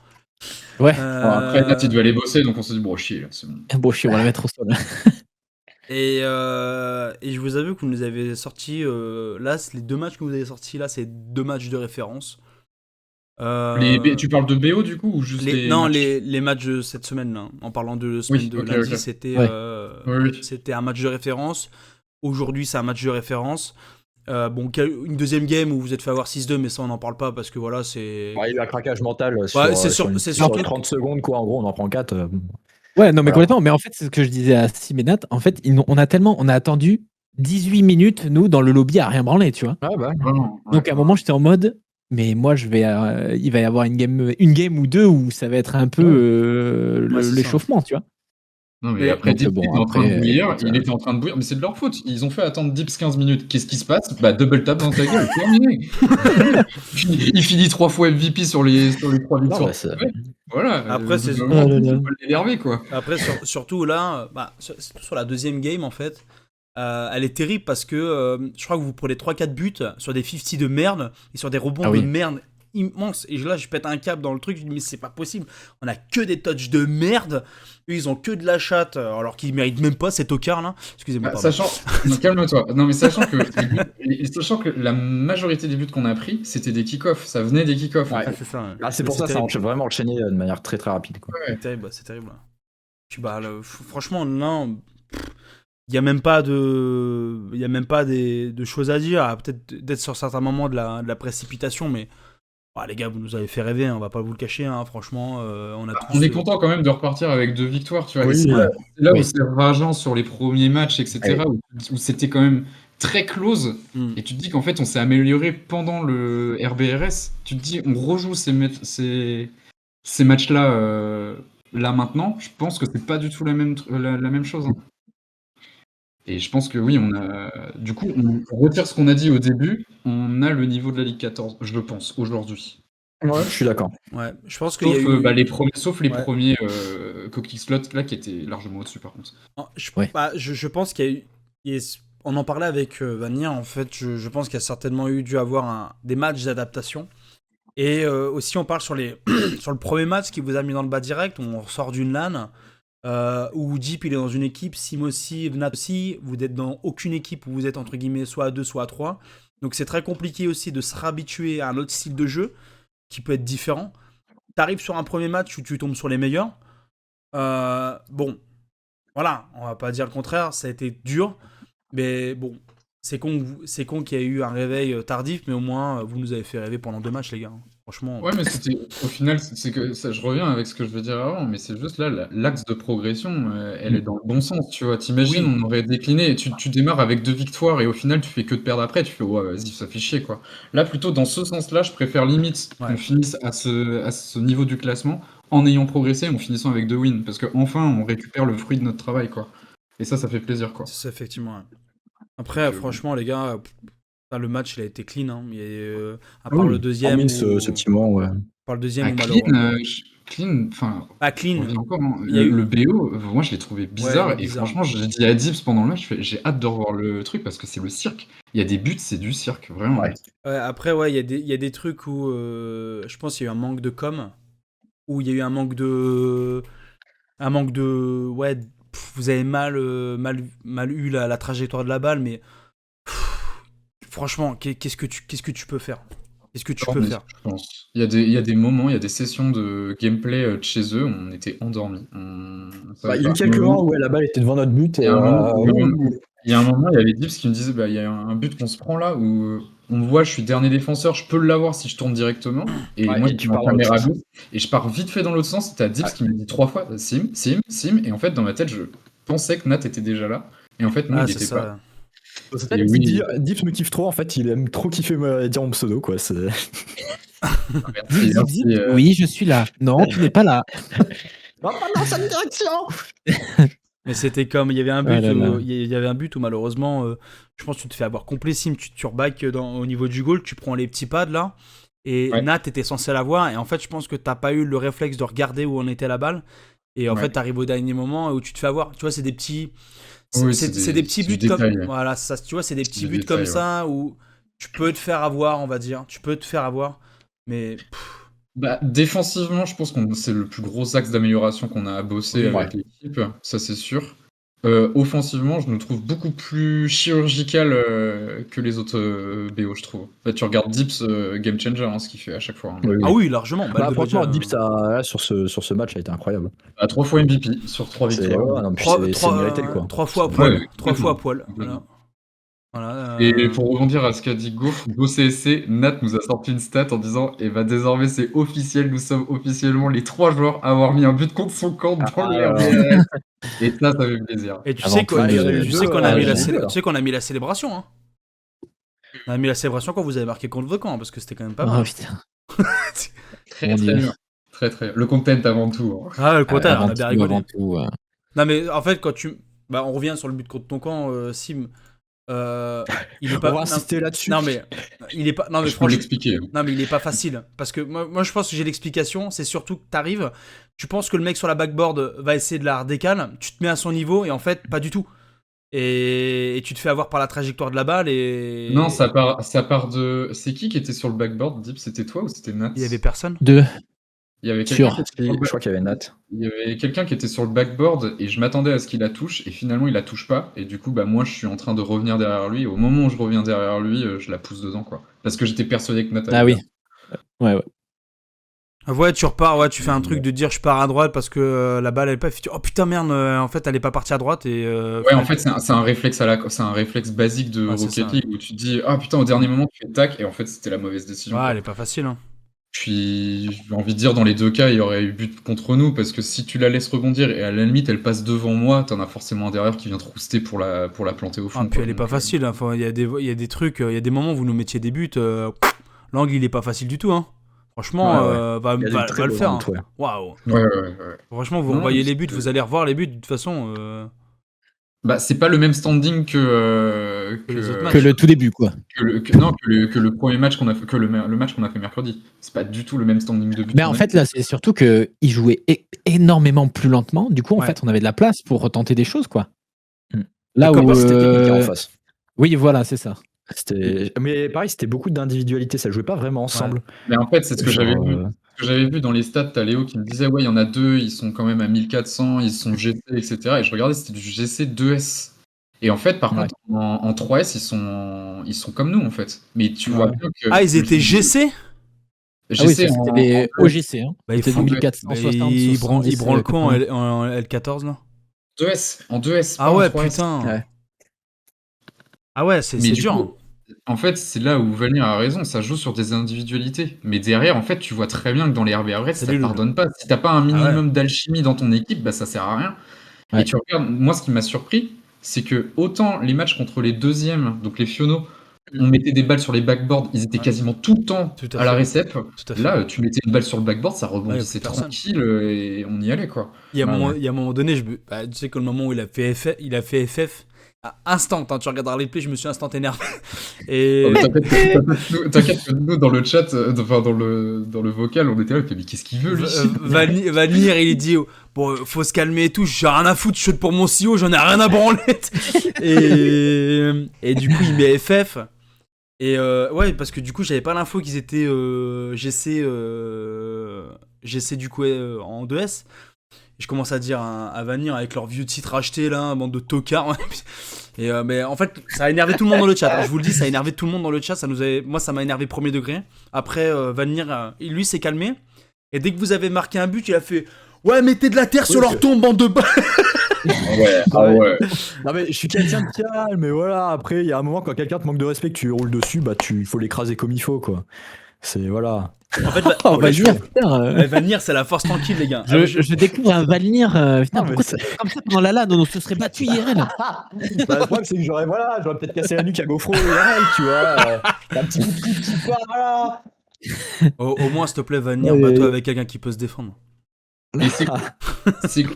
Ouais. Après, là, tu devais aller bosser, donc on s'est dit, bon, chier, là, c'est bon. Bon, chier, on va la mettre au sol. Et je vous avoue que vous nous avez sorti, là, les 2 matchs que vous avez sortis, là, c'est 2 matchs de référence. Tu parles de BO du coup ou juste les matchs de cette semaine là. En parlant de semaine de lundi, c'était c'était un match de référence. Aujourd'hui, c'est un match de référence. Une deuxième game où vous êtes fait avoir 6-2, mais ça on n'en parle pas parce que voilà, c'est. Il y a eu un craquage mental c'est sur 30 secondes quoi. En gros, on en prend 4. Ouais, non mais complètement. Mais en fait, c'est ce que je disais à Siménat. En fait, on a attendu 18 minutes nous dans le lobby à rien branler, tu vois. Ah bah. Donc à un moment, j'étais en mode. Mais moi, il va y avoir une game ou deux où ça va être un peu l'échauffement, tu vois. Non, mais après, Dips était en train de bouillir, il était en train de bouillir, mais c'est de leur faute. Ils ont fait attendre Dips 15 minutes. Qu'est-ce qui se passe? Bah, double tap dans ta gueule, terminé. Il finit 3 fois MVP sur les 3 victoires. Voilà. Après, c'est l'énerver, quoi. Après, surtout là, sur la deuxième game, en fait. Elle est terrible parce que je crois que vous prenez 3-4 buts sur des 50 de merde et sur des rebonds de merde immenses. Et là, je pète un câble dans le truc. Je me dis, mais c'est pas possible. On a que des touches de merde. Eux, ils ont que de la chatte alors qu'ils méritent même pas ces tocards là. Excusez-moi. Calme-toi. Non, mais sachant que la majorité des buts qu'on a pris, c'était des kick-offs. Ça venait des kick-offs. Ouais, c'est ça. C'est pour ça que ça a vraiment enchaîné de manière très très rapide. Quoi. Ouais. C'est terrible. Franchement, là. Il n'y a même pas de choses à dire, peut-être d'être sur certains moments de la précipitation, mais les gars, vous nous avez fait rêver, on va pas vous le cacher, hein, franchement. On est content quand même de repartir avec 2 victoires, tu vois. C'est là où c'est rageant sur les premiers matchs, etc., où c'était quand même très close, et tu te dis qu'en fait on s'est amélioré pendant le RBRS. Tu te dis, on rejoue ces matchs-là là maintenant, je pense que c'est pas du tout la même chose. Hein. Et je pense que oui, du coup, on retire ce qu'on a dit au début, on a le niveau de la Ligue 14, je le pense, aujourd'hui. Ouais, je suis d'accord. Ouais, je pense que sauf les premiers Coquille Slot là qui étaient largement au-dessus par contre. Je pense qu'il y a eu, on en parlait avec Vanir, en fait, je pense qu'il y a certainement dû avoir des matchs d'adaptation. Et aussi, on parle sur le premier match qui vous a mis dans le bas direct, on sort d'une LAN. où Deep il est dans une équipe, Sim aussi, Nat aussi, vous êtes dans aucune équipe où vous êtes entre guillemets soit à 2, soit à 3. Donc c'est très compliqué aussi de se réhabituer à un autre style de jeu qui peut être différent. T'arrives sur un premier match où tu tombes sur les meilleurs. Bon, voilà, on va pas dire le contraire, ça a été dur, mais bon, c'est con qu'il y ait eu un réveil tardif, mais au moins vous nous avez fait rêver pendant 2 matchs, les gars. Franchement. Ouais, mais c'était au final, c'est que ça, je reviens avec ce que je veux dire avant, mais c'est juste là, l'axe de progression, elle est dans le bon sens, tu vois. T'imagines, Oui. on aurait décliné, et tu démarres avec 2 victoires et au final, tu fais que de perdre après, tu fais ouais, vas-y, ça fait chier, quoi. Là, plutôt dans ce sens-là, je préfère limite Ouais. qu'on finisse à ce niveau du classement en ayant progressé, en finissant avec 2 wins, parce qu'enfin, on récupère le fruit de notre travail, quoi. Et ça fait plaisir, quoi. C'est ça, effectivement. Ouais. Après, franchement, les gars, le match il a été clean. Hein. À part le deuxième. Hormis ce petit moment, ouais. Par le deuxième ou clean, malheureux. clean, enfin, clean. je reviens encore, hein, Il y a eu- le BO, moi je l'ai trouvé bizarre, Ouais, et bizarre. franchement, j'ai dit à Dips pendant le match, j'ai hâte de revoir le truc parce que c'est le cirque. Il y a des buts, c'est du cirque, vraiment. Ouais. Après, ouais, il y a des trucs où je pense qu'il y a eu un manque de com, où il y a eu un manque de. Ouais, vous avez mal eu la trajectoire de la balle, mais franchement, qu'est-ce que tu peux faire? Qu'est-ce que tu peux faire? Je pense. Il y a des moments, il y a des sessions de gameplay de chez eux, on était endormis. Il y a eu quelques moments où la balle était devant notre but. Il y a un moment, il y avait Dips qui me disait, il y a un but qu'on se prend là, où on me voit, je suis dernier défenseur, je peux l'avoir si je tourne directement. Et moi, et tu ma pars dans caméra l'autre sens. gauche, et je pars vite fait dans l'autre sens. C'était à Dips qui m'a dit 3 fois, Sim, Sim, Sim. Et en fait, dans ma tête, je pensais que Nat était déjà là. Et en fait, non, il c'est était ça. pas. Et Dips me kiffe trop, en fait, il aime trop kiffer dire mon pseudo, quoi. Merci, Oui, je suis là. Non, tu n'es pas là. Non, pas dans cette direction. Mais c'était comme, il y avait un but, Ah là là. il y avait un but où malheureusement, je pense que tu te fais avoir complet Sim, tu reback au niveau du goal, tu prends les petits pads là, et Ouais. Nat était censé l'avoir, et en fait je pense que t'as pas eu le réflexe de regarder où en était la balle, et en Ouais. fait t'arrives au dernier moment où tu te fais avoir, tu vois, c'est des petits, Oui, c'est des petits du buts comme, détail. voilà, ça, tu vois, c'est des petits du buts détail, comme ça où tu peux te faire avoir, on va dire, tu peux te faire avoir, mais Défensivement, je pense que c'est le plus gros axe d'amélioration qu'on a à bosser avec l'équipe, ça c'est sûr. Offensivement, je nous trouve beaucoup plus chirurgical que les autres BO, je trouve. En fait, tu regardes Dips Game Changer, ce qu'il fait à chaque fois. Hein. ah oui, largement. Franchement, Dips, sur ce match, a été incroyable. 3 fois MVP sur 3 victoires. C'est mérité, quoi. 3 fois à poil. Ouais, 3 fois à poil. complètement. Voilà, Et pour rebondir à ce qu'a dit Go CSC, Nat nous a sorti une stat en disant désormais c'est officiel, nous sommes officiellement les 3 joueurs à avoir mis un but contre son camp dans le RDS. Et ça fait plaisir. Et tu sais qu'on a mis la célébration. Hein. On a mis la célébration quand vous avez marqué contre vos camps, parce que c'était quand même pas mal. Oh putain. Très dur. Très très. Le content avant tout. Hein. Ah, le content, on a bien rigolé. Avant tout, Non mais en fait, quand tu... on revient sur le but contre ton camp, Sim. Il est pas. On va insister là-dessus. Non mais il est pas. Non mais je peux l'expliquer. Non mais il est pas facile parce que moi je pense que j'ai l'explication. C'est surtout que t'arrives, tu penses que le mec sur la backboard va essayer de la redécale, tu te mets à son niveau et en fait pas du tout. Et tu te fais avoir par la trajectoire de la balle et. Non, ça part de. C'est qui était sur le backboard, Deep? C'était toi ou c'était Nat? Il y avait personne. Deux. Il y avait quelqu'un. Je crois qu'il y avait Nat. Il y avait quelqu'un qui était sur le backboard et je m'attendais à ce qu'il la touche et finalement il la touche pas et du coup moi je suis en train de revenir derrière lui et au moment où je reviens derrière lui je la pousse dedans quoi parce que j'étais persuadé que Nat allait. Ah oui. Ouais. Ouais, tu repars, tu fais un truc de dire je pars à droite parce que la balle elle est pas. Oh putain merde, en fait elle est pas partie à droite et. Ouais, en fait c'est un réflexe c'est un réflexe basique de Rocket League où tu te dis ah putain au dernier moment tu fais tac et en fait c'était la mauvaise décision. Ouais, elle est pas facile. Hein. Puis j'ai envie de dire dans les deux cas il y aurait eu but contre nous parce que si tu la laisses rebondir et à la limite elle passe devant moi t'en as forcément un derrière qui vient te rouster pour la planter au fond. Ah, puis elle est pas facile. Enfin, il y a des trucs, il y a des moments où vous nous mettiez des buts. L'angle il est pas facile du tout. Hein. Franchement, va le faire. Hein. Waouh. Ouais. Franchement, vous revoyez les buts, vous allez revoir les buts de toute façon. C'est pas le même standing que les autres matchs. Que le tout début, quoi. Que le premier match qu'on a fait, le match qu'on a fait mercredi. C'est pas du tout le même standing de but. Mais en fait, là, c'est surtout qu'il jouait énormément plus lentement. Du coup, en fait, on avait de la place pour retenter des choses, quoi. Là où c'était technique en face. Oui, voilà, c'est ça. Mais pareil, c'était beaucoup d'individualité, ça jouait pas vraiment ensemble. Ouais. Mais en fait, c'est ce que j'avais vu. que j'avais vu dans les stats, t'as Léo qui me disait ouais, il y en a 2, ils sont quand même à 1400, ils sont GC, etc. Et je regardais, c'était du GC 2S. Et en fait, par Ouais. contre, en 3S, ils sont comme nous, en fait. Mais tu vois bien que. Ah, ils étaient GC? Ah oui, GC ça, c'était les OGC. Hein. Bah, ils C'était font- 2460, ils 70, branlent quoi en 80. L14 là? 2S, en 2S, Ah pas en ouais, 3S. putain. Ouais. Ah ouais, c'est Mais du dur. coup, en fait, c'est là où Valnier a raison, ça joue sur des individualités. Mais derrière, en fait, tu vois très bien que dans les RBRS, C'est ça des loups. pardonne pas. Si t'as pas un Ah minimum d'alchimie dans ton équipe, bah ça sert à rien. Ouais. Et tu regardes, moi, ce qui m'a surpris, c'est que autant les matchs contre les deuxièmes, donc les Fiono, on mettait des balles sur les backboards, ils étaient Ouais. quasiment tout le temps Tout à à la fait. récep. Tout à fait. Là, tu mettais une balle sur le backboard, ça Ouais, y a rebondissait plus personne. tranquille et on y allait, quoi. Il y a Ouais, un moment donné, tu sais que le moment où il a fait FF, à instant, hein, tu regarderas les plays, je me suis instant énervé. Et Oh, mais t'inquiète que nous, dans le chat, enfin dans le vocal, on était là, on fait, mais qu'est-ce qu'il veut lui Vanir, il dit bon, faut se calmer et tout, j'ai rien à foutre, je shoot pour mon CEO, j'en ai rien à branler. et du coup, il met FF. Et ouais, parce que du coup, j'avais pas l'info qu'ils étaient GC du coup en 2S. Et je commence à dire à Vanir avec leur vieux titre acheté là, bande de tocards. Et mais en fait, ça a énervé tout le monde dans le chat. Je vous le dis, ça a énervé tout le monde dans le chat. Moi, ça m'a énervé premier degré. Après, Vanir, lui, s'est calmé. Et dès que vous avez marqué un but, il a fait ouais, mettez de la terre sur leur tombe, bande de balles. Ouais. Non mais je suis quelqu'un de calme, mais voilà, après il y a un moment quand quelqu'un te manque de respect, que tu roules dessus, bah il faut l'écraser comme il faut quoi. C'est voilà. En fait, Oh, Valnir, putain. Vanir, c'est la force tranquille, les gars. Je découvre un Valnir. Putain, Non, mais pourquoi c'est comme ça pendant la LAN? On se serait battu IRL. Bah, le problème c'est que j'aurais peut-être cassé la nuque à GoFro IRL, tu vois. Un petit coup de coude qui part, voilà. Au moins, s'il te plaît, Vanir, Ouais, bats-toi ouais. avec quelqu'un qui peut se défendre. Et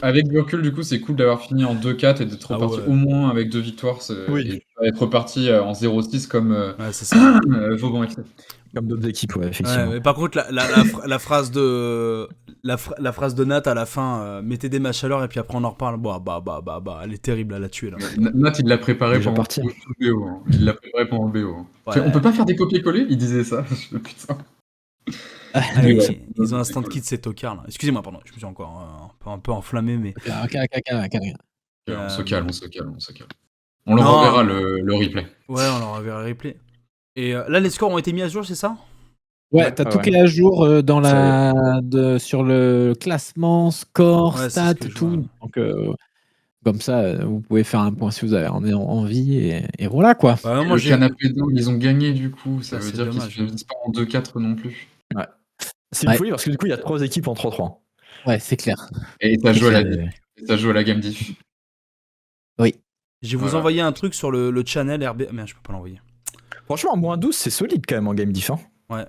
avec du recul, du coup, c'est cool d'avoir fini en 2-4 et d'être Ah reparti ouais. au moins avec 2 victoires. Oui. Et pas être reparti en 0-6 comme Ouais, c'est ça. Vauban FC. Comme d'autres équipes, ouais, effectivement. Ouais, mais par contre, la phrase de la phrase de Nat à la fin, mettez des matchs à l'heure et puis après on en reparle. Bah, elle est terrible, elle a tué là. Nat, il l'a préparé Déjà pendant parti. tout le BO. Hein. Il l'a préparé pendant le BO. Hein. Ouais. On peut pas faire des copier-coller? Il disait ça. Putain. Ah, Ouais. ils ont un stand kit, ces tocards là. Excusez-moi, pardon, je me suis encore un peu enflammé, mais. On se calme. On leur Non. enverra le replay. Ouais, on leur enverra le replay. Et là, les scores ont été mis à jour, c'est ça? Ouais, t'as tout qui est à jour sur le classement, score, Ouais, c'est stats, ce que je tout. vois. Donc, comme ça, vous pouvez faire un point si vous avez envie et voilà quoi. Bah, non, moi, Le canapé d'angle, ils ont gagné du coup. Ça Ah, veut c'est dire qu'ils dommage. ne finissent pas en 2-4 non plus. Ouais. C'est une folie parce que du coup il y a 3 équipes en 3-3. Ouais, c'est clair. Et ça joue à la game diff. Oui. Je vais vous envoyer un truc sur le channel RB. Merde, je peux pas l'envoyer. Franchement, en moins 12, c'est solide quand même en game diff. Hein. Ouais.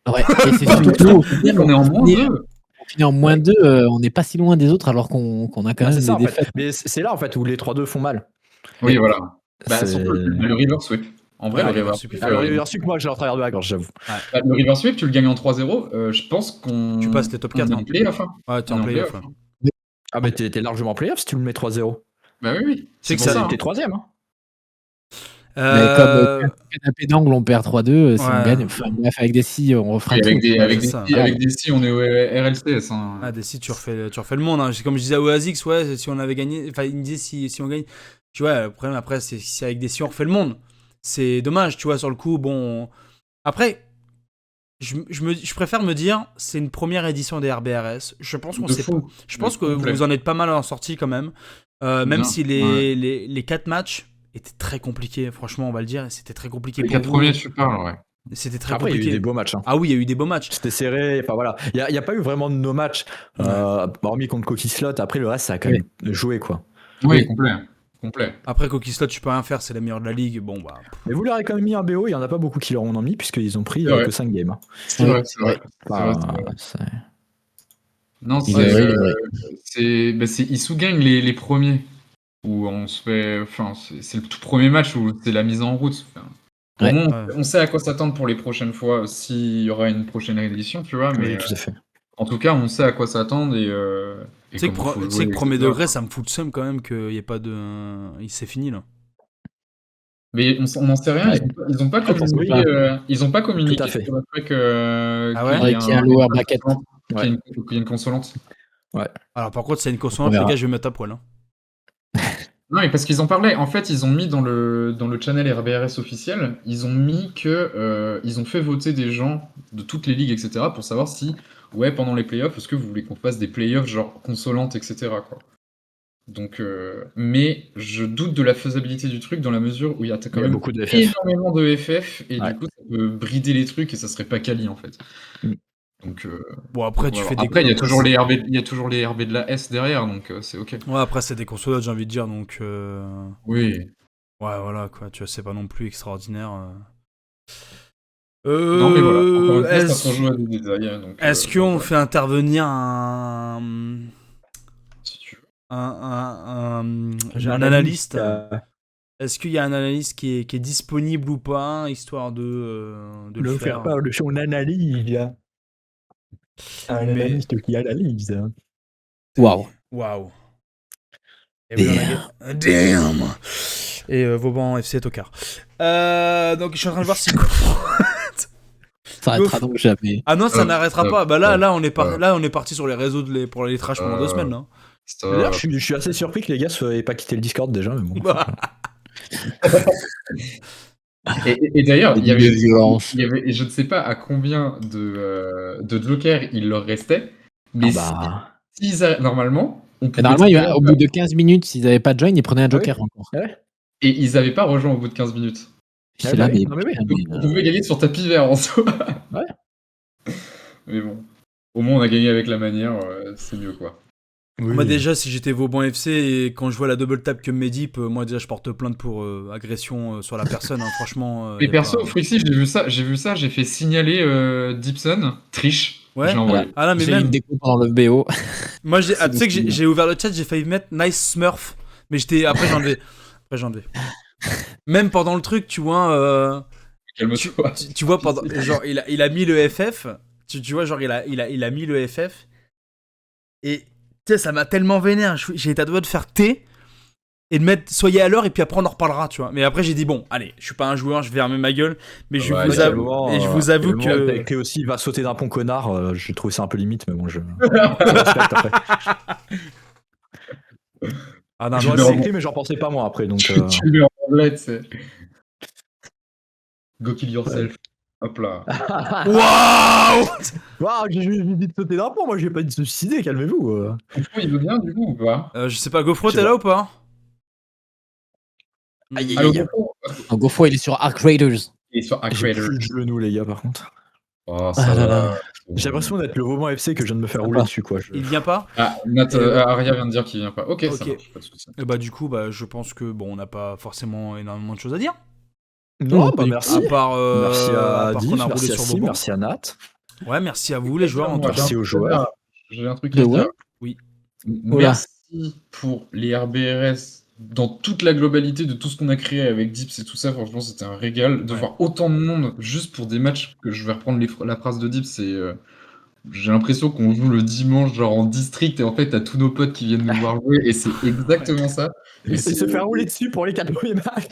Ouais, et c'est surtout, On est en moins 2. on finit en moins 2, on n'est pas si loin des autres alors qu'on a quand même c'est ça, des en fait. défaites. Mais c'est là en fait où les 3-2 font mal. Oui, voilà. Bah, C'est- surtout le river sweep. En vrai, Ouais, le le river river sweep, sweep, Alors, le Versuc, moi j'ai en travers de la gorge, j'avoue. le river sweep, tu le gagnes en 3-0. Je pense qu'on. Tu passes les top 4, on est hein. en playoff. Hein. Ouais, t'es On est en en playoff. playoff, Ouais. Ah, mais t'es largement playoff si tu le mets 3-0. Bah oui. C'est que pour ça- hein. T'es 3ème. Hein. Mais comme canapé d'angle, on perd 3-2, si on Ouais. gagne, enfin bref, avec des si, on refera Et tout. c'est ça. avec des si, on est au RLCS. Hein. Ah, des sites, tu refais le monde. Hein. Comme je disais à Oasix, ouais, si on avait gagné. Enfin, il me disait si on gagne. Tu vois, le problème après, c'est si avec des si on refait le monde. C'est dommage, tu vois, sur le coup. Bon. Après, je préfère me dire, c'est une première édition des RBRS. Je pense qu'on sait. Je pense que vous en êtes pas mal en sortie quand même. Même si les 4 matchs étaient très compliqués, franchement, on va le dire. C'était très compliqué. Les 4 premiers, tu parles, ouais. C'était très Après, compliqué. il y a eu des beaux matchs. Hein. Ah oui, il y a eu des beaux matchs. C'était serré, enfin voilà. Il n'y a pas eu vraiment de no match, hormis contre Coquille Slot. Après, le reste, ça a quand même joué, quoi. Oui, complet. Après, Coquille Slot, tu peux rien faire, c'est la meilleure de la ligue. Bon, bah. Mais vous leur avez quand même mis un BO, il n'y en a pas beaucoup qui leur en ont mis, puisqu'ils ont pris que 5 games. Hein. C'est vrai. Non, ils sous-gagnent les premiers. Où on se fait. Enfin, c'est le tout premier match où c'est la mise en route. Enfin, on sait à quoi s'attendre pour les prochaines fois, s'il y aura une prochaine édition, tu vois. Mais oui, tout à fait. En tout cas, on sait à quoi s'attendre et tu sais que premier degré, ça me fout le seum quand même qu'il n'y ait pas de. C'est fini là. Mais on n'en sait rien, Ouais. ils ont pas Je pense que communiqué, ils ont pas communiqué Tout à fait. sur le fait Ah ouais Faudrait qu'il y ait un lower bracket. qu'il y ait une consolante. Alors par contre, c'est une On consonante, les verra. gars, je vais me mettre à poil. Hein. Non, mais parce qu'ils en parlaient. En fait, ils ont mis dans le channel RBRS officiel, ils ont mis que ils ont fait voter des gens de toutes les ligues, etc., pour savoir si, ouais, pendant les playoffs, est-ce que vous voulez qu'on fasse des playoffs genre consolantes, etc., quoi. Donc, mais je doute de la faisabilité du truc dans la mesure où il y a quand Il y a même beaucoup de FF. énormément de FF et Ouais. du coup, ça peut brider les trucs et ça serait pas quali en fait. Mm. Donc, Bon, après, tu fais des. après, il y a après, toujours les RB, il y a toujours les RB de la S derrière, donc c'est ok. Ouais, après, c'est des consonantes, j'ai envie de dire, donc. Oui. Ouais, voilà, quoi, tu vois, c'est pas non plus extraordinaire. Non, mais voilà. Encore une fois, ça Est-ce se rejoue à des détails. Hein, donc, est-ce qu'on voilà. fait intervenir un. Si tu veux. Un analyste. Est-ce qu'il y a un analyste qui est disponible ou pas, histoire de le faire part de son analyse. Un Mais- analyste qui analyse. Waouh. Waouh. Et oui, on a gagné. Damn. Et Vauban FC Tocard. Donc je suis en train de voir si. Ça arrêtera donc jamais. Ah non, ça n'arrêtera pas. Bah là, on est parti sur les réseaux pour les trash pendant 2 semaines. Là. D'ailleurs, je suis assez surpris que les gars aient pas quitté le Discord déjà, mais bon. Et d'ailleurs, il y avait, violence. et je ne sais pas à combien de jokers il leur restait, mais normalement, on pouvait Normalement, au bout de 15 minutes, s'ils n'avaient pas de join, ils prenaient un joker encore. et ils n'avaient pas rejoint au bout de 15 minutes. C'est là, mais. On pouvait gagner sur tapis vert en soi. Ouais. Mais bon, au moins on a gagné avec la manière, c'est mieux quoi. Oui. Moi déjà, si j'étais Vauban FC et quand je vois la double tap que Medip, moi déjà je porte plainte pour agression sur la personne. Hein, franchement. Mais perso, Frixi, j'ai vu ça, j'ai fait signaler Dipson, triche. Ouais. J'ai envoyé. Ah non, mais j'ai même une déco pendant le BO. Moi, tu sais que j'ai ouvert le chat, j'ai failli mettre Nice Smurf, mais après j'ai enlevé. Même pendant le truc, tu vois. Calme-toi. Tu vois pendant, genre il a mis le FF. Tu vois genre il a mis le FF. Et tu sais, ça m'a tellement vénère. J'ai été à doigt de faire T et de mettre soyez à l'heure et puis après on en reparlera, tu vois. Mais après j'ai dit bon, allez, je suis pas un joueur, je vais fermer ma gueule. Mais je vous avoue que. Et aussi, il va sauter d'un pont connard. J'ai trouvé ça un peu limite, mais bon, je. Ah non, j'en ai écrit, mais j'en pensais pas moi après. Donc, tu le mets en anglais, c'est. Go kill yourself. Hop là. Waouh! J'ai dit de sauter d'un pont, moi j'ai pas dit de se suicider, calmez-vous. Il veut bien du coup ou pas? Je sais pas, GoFro, t'es là ou pas? GoFro, il est sur Arc Raiders. Il est sur Arc J'ai Raiders. plus de genou, les gars, par contre. Oh, ça va. J'ai l'impression d'être le Vauban FC que je viens de me faire rouler dessus, quoi. Il vient pas? Ah, Aria vient de dire qu'il vient pas. Ok, ça marche, pas de soucis. Et bah, du coup, je pense que bon, on n'a pas forcément énormément de choses à dire. Non, bah merci. À part, merci à Div, qu'on a roulé merci à sur Si, Vauban. merci à Nat. Ouais, merci à vous, les joueurs. Merci aux joueurs. J'ai un truc à dire. Oui. Merci pour les RBRS dans toute la globalité de tout ce qu'on a créé avec Dips et tout ça. Franchement, c'était un régal de voir autant de monde juste pour des matchs que je vais reprendre la phrase de Dips. J'ai l'impression qu'on joue le dimanche genre en district et en fait t'as tous nos potes qui viennent nous voir jouer et c'est exactement ça. Et se faire rouler dessus pour les 4 premiers matchs.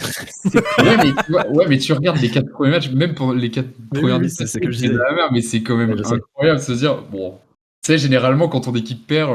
mais tu regardes les 4 premiers matchs, même pour les 4 premiers matchs, c'est que je disais. de la merde, mais c'est quand même incroyable de se dire, bon, tu sais, généralement quand ton équipe perd,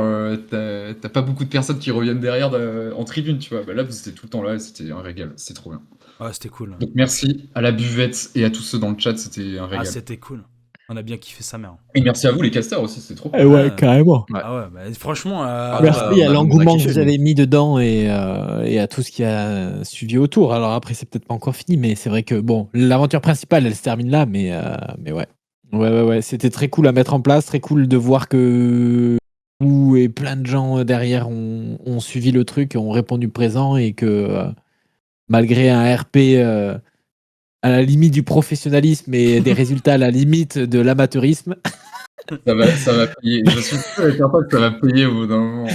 t'as pas beaucoup de personnes qui reviennent derrière en tribune, tu vois. Bah là, vous étiez tout le temps là et c'était un régal, c'était trop bien. Ouais, c'était cool. Donc merci à la buvette et à tous ceux dans le chat, c'était un régal. Ah, c'était cool. On a bien kiffé sa mère. Et merci à vous les casters aussi, c'est trop cool. Ouais, carrément. Ah ouais, bah, franchement. Merci à l'engouement que vous avez mis dedans et à tout ce qui a suivi autour. Alors après, c'est peut-être pas encore fini, mais c'est vrai que bon, l'aventure principale, elle se termine là, mais ouais. Ouais, c'était très cool à mettre en place, très cool de voir que vous et plein de gens derrière ont suivi le truc, ont répondu présent et que malgré un RP à la limite du professionnalisme et des résultats à la limite de l'amateurisme. Ça va payer. Je suis sûr et certain que ça va payer au bout d'un moment.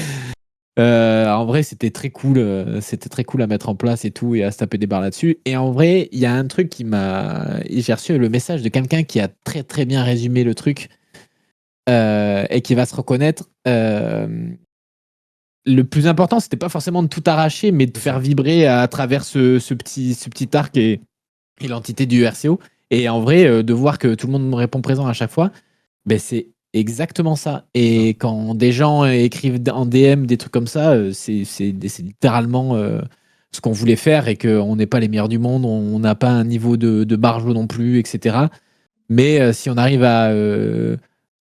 En vrai, c'était très cool à mettre en place et tout, et à se taper des barres là-dessus. Et en vrai, il y a un truc j'ai reçu le message de quelqu'un qui a très très bien résumé le truc et qui va se reconnaître. le plus important, c'était pas forcément de tout arracher, mais de faire vibrer à travers ce petit arc et l'entité du RCO. Et en vrai, de voir que tout le monde répond présent à chaque fois, ben c'est exactement ça. Et quand des gens écrivent en DM des trucs comme ça, c'est littéralement ce qu'on voulait faire et qu'on n'est pas les meilleurs du monde, on n'a pas un niveau de barjo non plus, etc. Mais si on arrive à, je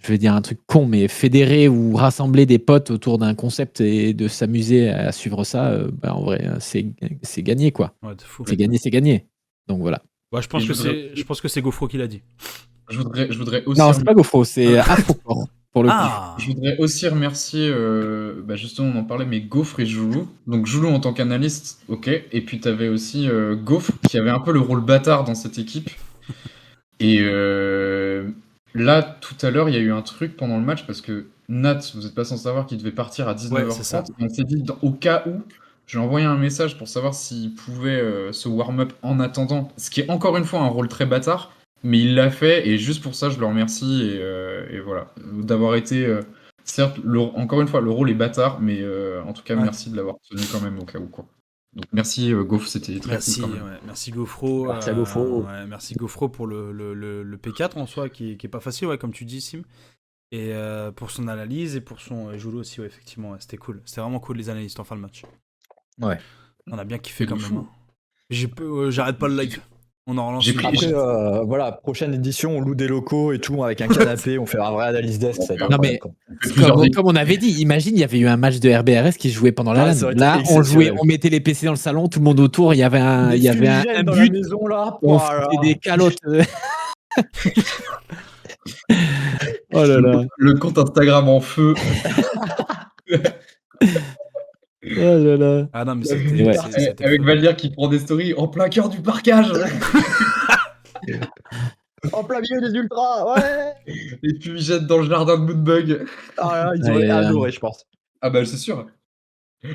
vais dire un truc con, mais fédérer ou rassembler des potes autour d'un concept et de s'amuser à suivre ça, ben en vrai, c'est gagné, quoi. Ouais, de fou. C'est gagné. Donc voilà. Ouais, je pense que c'est GoFro qui l'a dit. Je voudrais aussi. Non, c'est pas GoFro, c'est Afrocore pour le coup. Je voudrais aussi remercier, justement, on en parlait, mais Gaufre et Joulou. Donc Joulou en tant qu'analyste, ok. Et puis t'avais aussi Gaufre qui avait un peu le rôle bâtard dans cette équipe. Et là, tout à l'heure, il y a eu un truc pendant le match parce que Nat, vous n'êtes pas sans savoir qu'il devait partir à 19h30. On s'est dit, au cas où, je lui ai envoyé un message pour savoir s'il pouvait se warm-up en attendant. Ce qui est encore une fois un rôle très bâtard, mais il l'a fait et juste pour ça, je le remercie. Et voilà, d'avoir été. Certes, encore une fois, le rôle est bâtard, mais en tout cas, merci de l'avoir tenu quand même au cas où, quoi. Donc merci Gaufre, c'était très cool quand même. Merci Gaufro. Merci à Gaufro. Merci Gaufro pour le P4 en soi, qui est pas facile, comme tu dis, Sim. Et pour son analyse et pour son Joulou aussi, effectivement, c'était cool. C'était vraiment cool les analystes en fin de match. Ouais. On a bien kiffé quand même. J'arrête pas le live. On en relance. Après, voilà, prochaine édition, on loue des locaux et tout avec un canapé, on fait un vrai analyse desk. Non mais comme on avait dit, imagine il y avait eu un match de RBRS qui se jouait pendant la LAN. Là, on jouait, on mettait les PC dans le salon, tout le monde autour, il y avait un dans but, la maison, là. on faisait des calottes. Oh là là. Le compte Instagram en feu. Oh là là. Ah non, mais c'était avec Valdir qui prend des stories en plein cœur du parkage. En plein milieu des ultras, ouais. Et puis il jette dans le jardin de Moonbug. Ah, ils auraient adoré, je pense. Ah bah c'est sûr.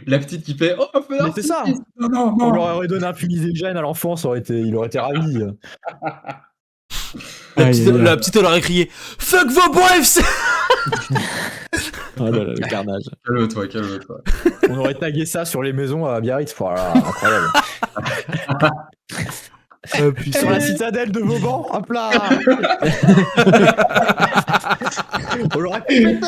La petite qui fait oh feu c'est ça. Non. On leur aurait donné un fumigène à l'enfant, il aurait été ravi. La petite elle aurait crié fuck vos boys FC. Oh là là, le carnage. Calme-toi. On aurait tagué ça sur les maisons à Biarritz. Voilà, incroyable. Sur la citadelle de Vauban, hop là. On l'aurait pété.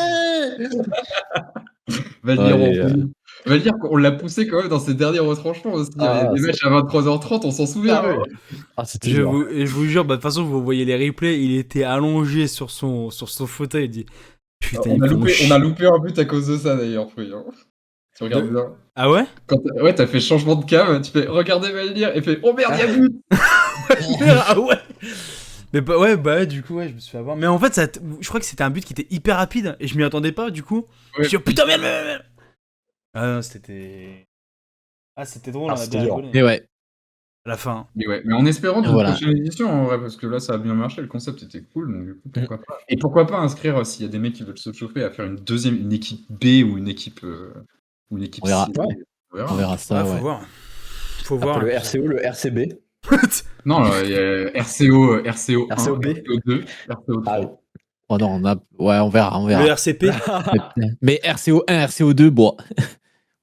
Valdir, on l'a poussé quand même dans ses derniers retranchements aussi. Il y avait des matchs à 23h30, on s'en souvient. Je vous jure, de toute façon, vous voyez les replays, il était allongé sur son fauteuil, il dit putain, on a loupé un but à cause de ça d'ailleurs, tu regardes bien. Ah ouais? T'as fait changement de cam, tu fais regardez Valdir et fait oh merde, il y a but. Ah ouais. Mais du coup, je me suis fait avoir. Mais en fait, je crois que c'était un but qui était hyper rapide et je m'y attendais pas, du coup. Je me suis dit, oh putain, merde. Ah non, c'était drôle, on a bien rigolé. Mais ouais. À la fin. Mais en espérant d'une prochaine édition, en vrai, parce que là, ça a bien marché, le concept était cool, donc du coup, pourquoi pas. Et pourquoi pas inscrire, s'il y a des mecs qui veulent se chauffer, à faire une équipe B ou une équipe C. On verra ça, Faut voir. Le RCO, le RCB. Non, il y a RCO 1, RCOB. RCO 2, RCO 3. Oh non, on verra. Le RCP. Mais RCO 1, RCO 2, bon.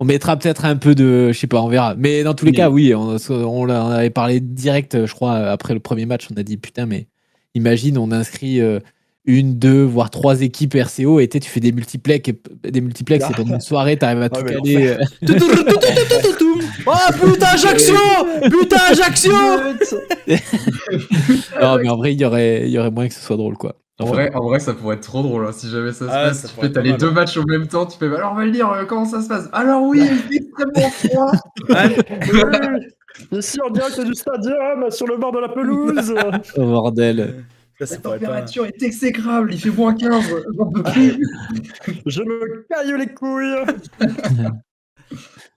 On mettra peut-être un peu de... Je sais pas, on verra. Mais dans tous les cas, oui, on avait parlé direct, je crois, après le premier match. On a dit, putain, mais imagine, on inscrit 1, 2, voire 3 équipes RCO et tu fais des multiplex et pendant une soirée, t'arrives à tout caler. Oh putain, Ajaccio. Non, mais en vrai, il y aurait moyen que ce soit drôle, quoi. En vrai, ça pourrait être trop drôle, hein, si jamais ça se passe. T'as les deux matchs au même temps, tu fais alors on va le dire comment ça se passe. Alors oui, extrêmement froid. Ici en direct du stadium, sur le bord de la pelouse. Oh bordel. La température est exécrable, il fait moins 15. J'en peux plus. Je me caille les couilles.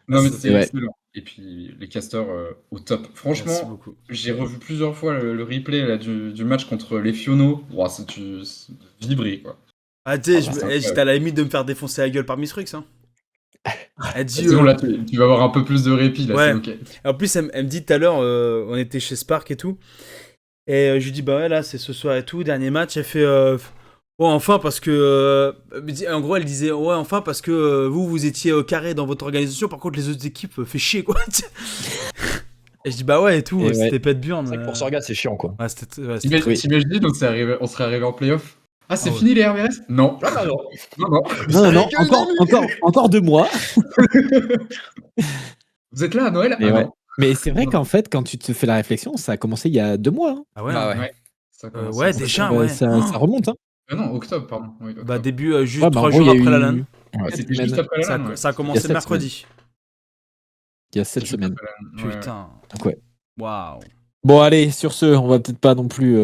Non mais c'est excellent. Et puis les casters au top. Franchement, j'ai revu plusieurs fois le replay là, du match contre les Fiono. Wow, c'est vibré quoi. Ah tu sais, j'étais à la limite de me faire défoncer la gueule par Mistrux. Hein. Sinon là, tu vas avoir un peu plus de répit là, c'est ok. En plus, elle me dit tout à l'heure, on était chez Spark et tout. Et je lui dis, bah ouais, là, c'est ce soir et tout, dernier match. Elle fait, Ouais, enfin parce que en gros elle disait ouais enfin parce que vous étiez carré dans votre organisation, par contre les autres équipes fait chier quoi. Et je dis bah ouais et tout, Et c'était ouais. Pet Burn. C'est vrai que pour Sorga, c'est chiant, quoi. Ouais, c'était T'imagines, on serait arrivé en playoff. Ah, c'est Ah ouais. fini les RBRS? Non. Ah non, Non. Non, encore 2 mois. Vous êtes là à Noël? Mais Ah ouais. non. Mais c'est vrai qu'en fait, quand tu te fais la réflexion, ça a commencé il y a 2 mois. Hein. Ah ouais. Ah ouais. Ouais. Ça commence Ouais en déjà septembre. ouais. Ça remonte. Hein. Ah non, octobre, pardon. Oui, Bah octobre. début juste Ouais, bah, 3 en gros, jours il y a après la eu LAN. Ouais. C'était semaines. juste après la LAN, ouais. Ça a commencé 7 mercredi. Il y a 7 Juste semaines. après la LAN, ouais. Putain. Donc ouais. Waouh. Bon allez, sur ce, on va peut-être pas non plus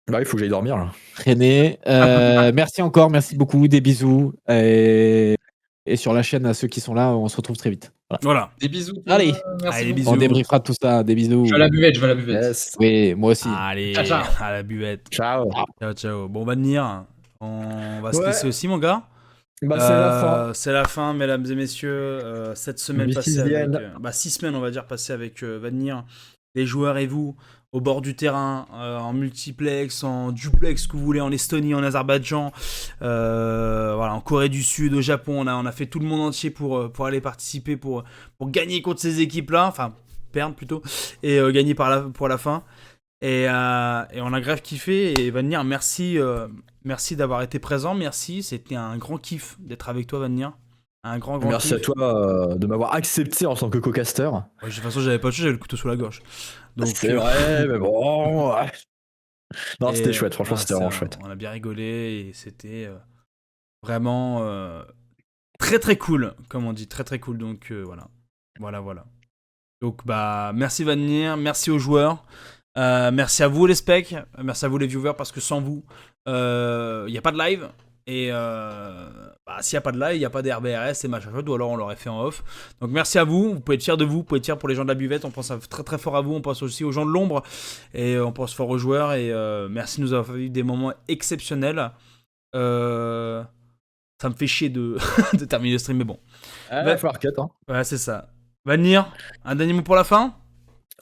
Bah, il faut que j'aille dormir, là. traîner. Merci encore, merci beaucoup, des bisous. Et sur la chaîne, à ceux qui sont là, on se retrouve très vite. Voilà. Des bisous. Allez. Merci Allez, beaucoup. bisous. On débriefera de tout ça, des bisous. Je vais à la buvette. Yes. Oui, moi aussi. Allez, Ciao. à la buvette. Ciao. Ciao. Bon, Vanir, on va se Ouais. laisser aussi, mon gars. Bah, c'est la fin. C'est la fin, mesdames et messieurs. Cette semaine This passée is the avec. end. 6 semaines, on va dire, passées avec Vanir, les joueurs et vous, au bord du terrain, en multiplex, en duplex, ce que vous voulez, en Estonie, en Azerbaïdjan, voilà, en Corée du Sud, au Japon. On a fait tout le monde entier pour aller participer, pour gagner contre ces équipes-là. Enfin, perdre plutôt. Et gagner pour la fin. Et on a grave kiffé. Et Vanir, merci d'avoir été présent. Merci. C'était un grand kiff d'être avec toi, Vanir. Un grand Merci kiff. à toi de m'avoir accepté en tant que co-caster. Ouais, de toute façon, j'avais pas le choix, j'avais le couteau sous la gorge. Donc, C'est vrai, mais bon. Ouais. Non, et, c'était chouette, franchement, c'était vraiment chouette. On a bien rigolé et c'était vraiment très très cool, comme on dit, très très cool. Donc voilà. Donc merci Vanir, merci aux joueurs, merci à vous les specs, merci à vous les viewers parce que sans vous, il n'y a pas de live. Et s'il n'y a pas de live, il n'y a pas d'RBRS et machin chouette, ou alors on l'aurait fait en off. Donc merci à vous pouvez être fiers de vous, pouvez être fiers pour les gens de la buvette, on pense très très fort à vous, on pense aussi aux gens de l'ombre, et on pense fort aux joueurs, et merci de nous avoir fait des moments exceptionnels. Ça me fait chier de terminer le stream, mais bon. Il va falloir cut, hein. Ouais, c'est ça. Vanir, un dernier mot pour la fin?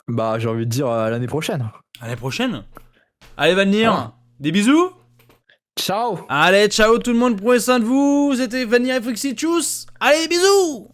Bah, j'ai envie de dire à l'année prochaine. À l'année prochaine. Allez Vanir, des bisous. Ciao. Allez, ciao tout le monde, prenez soin de vous. C'était Vanir et Frixie, tchuss. Allez, bisous.